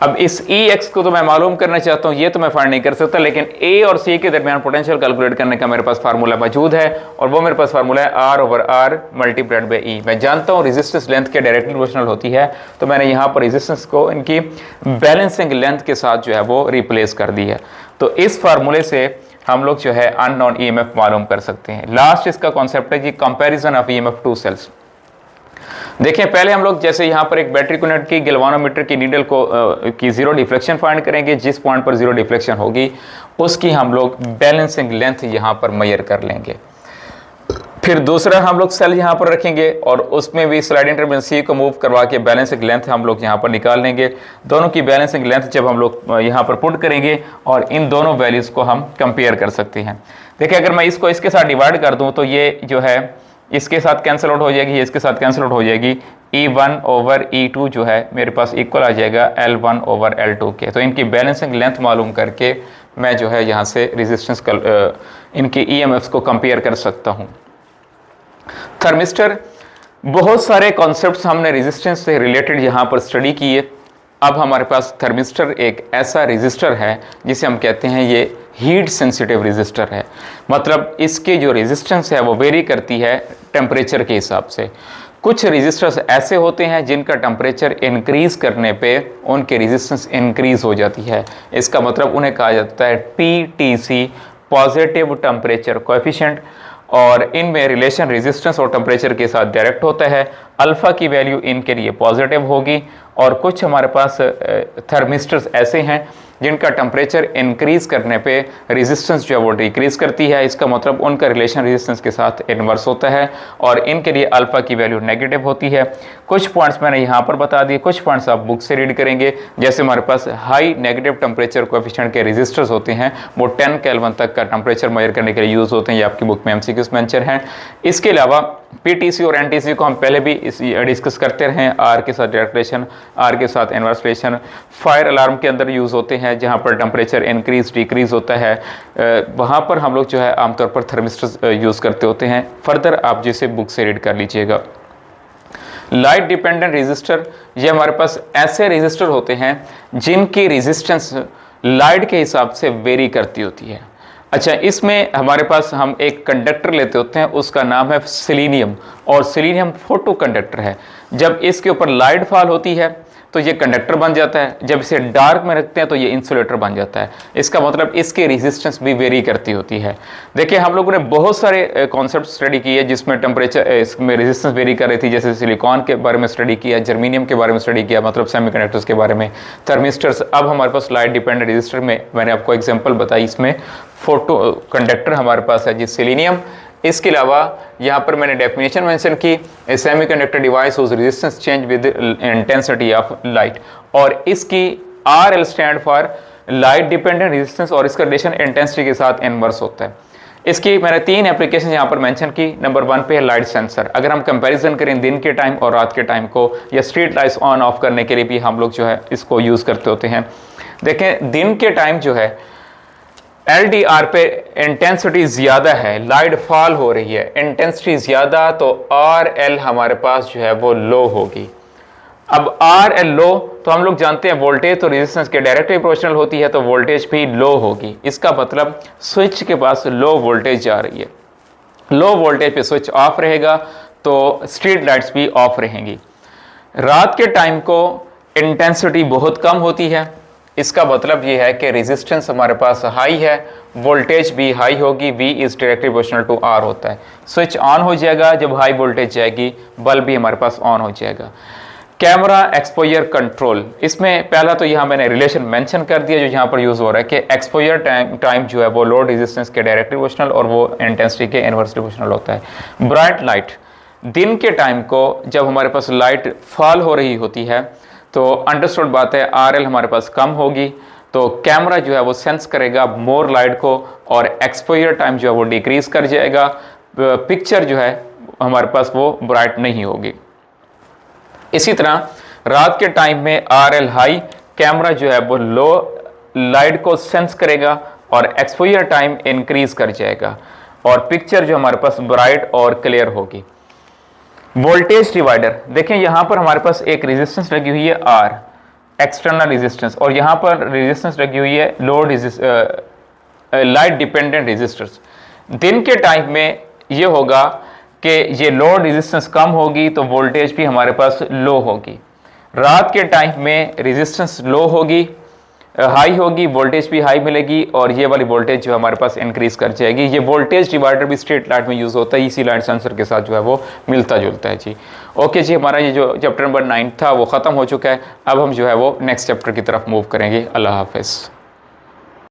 अब इस EX को तो मैं मालूम करना चाहता हूँ, ये तो मैं फाइंड नहीं कर सकता, लेकिन A और C के दरमियान पोटेंशियल कैलकुलेट करने का मेरे पास फार्मूला मौजूद है और वो मेरे पास फार्मूला है R/R मल्टीप्लाइड बाई E। मैं जानता हूँ रेजिस्टेंस लेंथ के डायरेक्टली प्रोपोर्शनल होती है, तो मैंने यहाँ पर रेजिस्टेंस को इनकी बैलेंसिंग लेंथ के साथ जो है वो रिप्लेस कर दी है। तो इस फार्मूले से हम लोग जो है अननोन EMF मालूम कर सकते हैं। लास्ट इसका कॉन्सेप्ट है जी comparison of EMF to cells. देखें पहले हम लोग जैसे यहाँ पर एक बैटरी कनेक्ट की गैल्वानोमीटर की नीडल को की जीरो डिफ्लेक्शन फाइंड करेंगे, जिस पॉइंट पर जीरो डिफ्लेक्शन होगी उसकी हम लोग बैलेंसिंग लेंथ यहाँ पर मेजर कर लेंगे। फिर दूसरा हम लोग सेल यहाँ पर रखेंगे और उसमें भी स्लाइडिंग टर्मिनल C को मूव करवा के बैलेंसिंग लेंथ हम लोग यहाँ पर निकाल लेंगे। दोनों की बैलेंसिंग लेंथ जब हम लोग यहाँ पर पुट करेंगे और इन दोनों वैल्यूज़ को हम कंपेयर कर सकते हैं। देखिए अगर मैं इसको इसके साथ डिवाइड कर दूँ तो ये जो है इसके साथ कैंसिल आउट हो जाएगी, इसके साथ कैंसिल आउट हो जाएगी। E1/E2 जो है मेरे पास इक्वल आ जाएगा L1/L2 के। तो इनकी बैलेंसिंग लेंथ मालूम करके मैं जो है यहाँ से रेजिस्टेंस इनकी EMFs को कंपेयर कर सकता हूँ। थर्मिस्टर बहुत सारे कॉन्सेप्ट्स हमने रेजिस्टेंस से रिलेटेड यहाँ पर स्टडी किए। अब हमारे पास थर्मिस्टर एक ऐसा रेजिस्टर है जिसे हम कहते हैं ये हीट सेंसिटिव रेजिस्टर है। मतलब इसके जो रेजिस्टेंस है वो वेरी करती है टेम्परेचर के हिसाब से। कुछ रेजिस्टर्स ऐसे होते हैं जिनका टेम्परेचर इंक्रीज करने पे उनकी रेजिस्टेंस इंक्रीज हो जाती है। इसका मतलब उन्हें कहा जाता है PTC, पॉजिटिव टेम्परेचर कोएफिशिएंट, और इनमें रिलेशन रेजिस्टेंस और टेम्परेचर के साथ डायरेक्ट होता है। अल्फ़ा की वैल्यू इनके लिए पॉजिटिव होगी। और कुछ हमारे पास थर्मिस्टर्स ऐसे हैं जिनका टेम्परेचर इंक्रीज करने पे रेजिस्टेंस जो है वो डिक्रीज करती है। इसका मतलब उनका रिलेशन रेजिस्टेंस के साथ इन्वर्स होता है और इनके लिए अल्फ़ा की वैल्यू नेगेटिव होती है। कुछ पॉइंट्स मैंने यहाँ पर बता दिए, कुछ पॉइंट्स आप बुक से रीड करेंगे। जैसे हमारे पास हाई नेगेटिव टेम्परेचर कोएफिशिएंट के रेजिस्टर्स होते हैं, वो 10 केल्विन तक का टेम्परेचर मेजर करने के लिए यूज़ होते हैं। ये आपकी बुक में MCQs मेंशन है। इसके अलावा PTC और NTC को हम पहले भी डिस्कस करते रहे हैं। R के साथ डायरेक्ट रिलेशन, R के साथ इनवर्स रिलेशन। फायर अलार्म के अंदर यूज़ होते हैं जहाँ पर टेम्परेचर इंक्रीज डिक्रीज होता है, वहाँ पर हम लोग जो है आमतौर पर थर्मिस्टर यूज़ करते होते हैं। फर्दर आप जिसे बुक से रीड कर लीजिएगा। लाइट डिपेंडेंट रेजिस्टर, ये हमारे पास ऐसे रेजिस्टर होते हैं जिनकी रेजिस्टेंस लाइट के हिसाब से वेरी करती होती है। अच्छा, इसमें हमारे पास हम एक कंडक्टर लेते होते हैं, उसका नाम है सिलीनियम, और सिलीनियम फोटो कंडक्टर है। जब इसके ऊपर लाइट फॉल होती है तो ये कंडक्टर बन जाता है, जब इसे डार्क में रखते हैं तो ये इंसुलेटर बन जाता है। इसका मतलब इसकी रेजिस्टेंस भी वेरी करती होती है। देखिए, हम लोगों ने बहुत सारे कॉन्सेप्ट स्टडी किए जिसमें टेम्परेचर इसमें रेजिस्टेंस वेरी कर रही थी। जैसे सिलिकॉन के बारे में स्टडी किया, जर्मीनियम के बारे में स्टडी किया, मतलब सेमीकंडक्टर्स के बारे में, थर्मिस्टर्स। अब हमारे पास लाइट डिपेंडेंट रेजिस्टर में मैंने आपको एग्जाम्पल बताई, इसमें फोटो कंडक्टर हमारे पास है जी सिलीनियम। इसके अलावा यहाँ पर मैंने डेफिनेशन मेंशन की, a semiconductor device whose resistance change with intensity of light, और इसकी RL stand for light dependent resistance, और इसका रिलेशन इंटेंसिटी के साथ इनवर्स होता है। इसकी मैंने 3 एप्लीकेशन यहाँ पर मेंशन की। नंबर 1 पे है लाइट सेंसर। अगर हम कंपैरिजन करें दिन के टाइम और रात के टाइम को, या स्ट्रीट लाइट्स ऑन ऑफ करने के लिए भी हम लोग जो है इसको यूज़ करते होते हैं। देखें, दिन के टाइम जो है LDR पे इंटेंसिटी ज़्यादा है, लाइट फॉल हो रही है, इंटेंसिटी ज़्यादा, तो RL हमारे पास जो है वो लो होगी। अब RL लो तो हम लोग जानते हैं वोल्टेज तो रेजिस्टेंस के डायरेक्टली प्रोपोर्शनल होती है, तो वोल्टेज भी लो होगी। इसका मतलब स्विच के पास लो वोल्टेज जा रही है। लो वोल्टेज पे स्विच ऑफ रहेगा तो स्ट्रीट लाइट्स भी ऑफ रहेंगी। रात के टाइम को इंटेंसिटी बहुत कम होती है। इसका मतलब ये है कि रेजिस्टेंस हमारे पास हाई है, वोल्टेज भी हाई होगी, V is directly proportional to R होता है। स्विच ऑन हो जाएगा जब हाई वोल्टेज जाएगी, बल्ब भी हमारे पास ऑन हो जाएगा। कैमरा एक्सपोजर कंट्रोल, इसमें पहला तो यहाँ मैंने रिलेशन मेंशन कर दिया जो यहाँ पर यूज़ हो रहा है कि एक्सपोजर टाइम जो है वो लोड रेजिस्टेंस के डायरेक्टली प्रोपोर्शनल और वो इंटेंसिटी के इनवर्सली प्रोपोर्शनल होता है। ब्राइट लाइट, दिन के टाइम को जब हमारे पास लाइट फॉल हो रही होती है तो अंडरस्टूड बात है RL हमारे पास कम होगी, तो कैमरा जो है वो सेंस करेगा मोर लाइट को और एक्सपोजर टाइम जो है वो डिक्रीज कर जाएगा। पिक्चर जो है हमारे पास वो ब्राइट नहीं होगी। इसी तरह रात के टाइम में RL हाई, कैमरा जो है वो लो लाइट को सेंस करेगा और एक्सपोजर टाइम इंक्रीज कर जाएगा और पिक्चर जो हमारे पास ब्राइट और क्लियर होगी। वोल्टेज डिवाइडर, देखें यहाँ पर हमारे पास एक रेजिस्टेंस लगी हुई है R, एक्सटर्नल रेजिस्टेंस, और यहाँ पर रेजिस्टेंस लगी हुई है लोड लाइट डिपेंडेंट रेजिस्टर्स। दिन के टाइम में ये होगा कि ये लोड रेजिस्टेंस कम होगी तो वोल्टेज भी हमारे पास लो होगी। रात के टाइम में रेजिस्टेंस लो होगी, हाई होगी, वोल्टेज भी हाई मिलेगी और ये वाली वोल्टेज जो हमारे पास इंक्रीज कर जाएगी। ये वोल्टेज डिवाइडर भी स्ट्रीट लाइट में यूज़ होता है, इसी लाइट सेंसर के साथ जो है वो मिलता जुलता है जी। ओके जी, हमारा ये जो चैप्टर नंबर 9 था वो ख़त्म हो चुका है। अब हम जो है वो नेक्स्ट चैप्टर की तरफ मूव करेंगे। अल्लाह हाफिज़।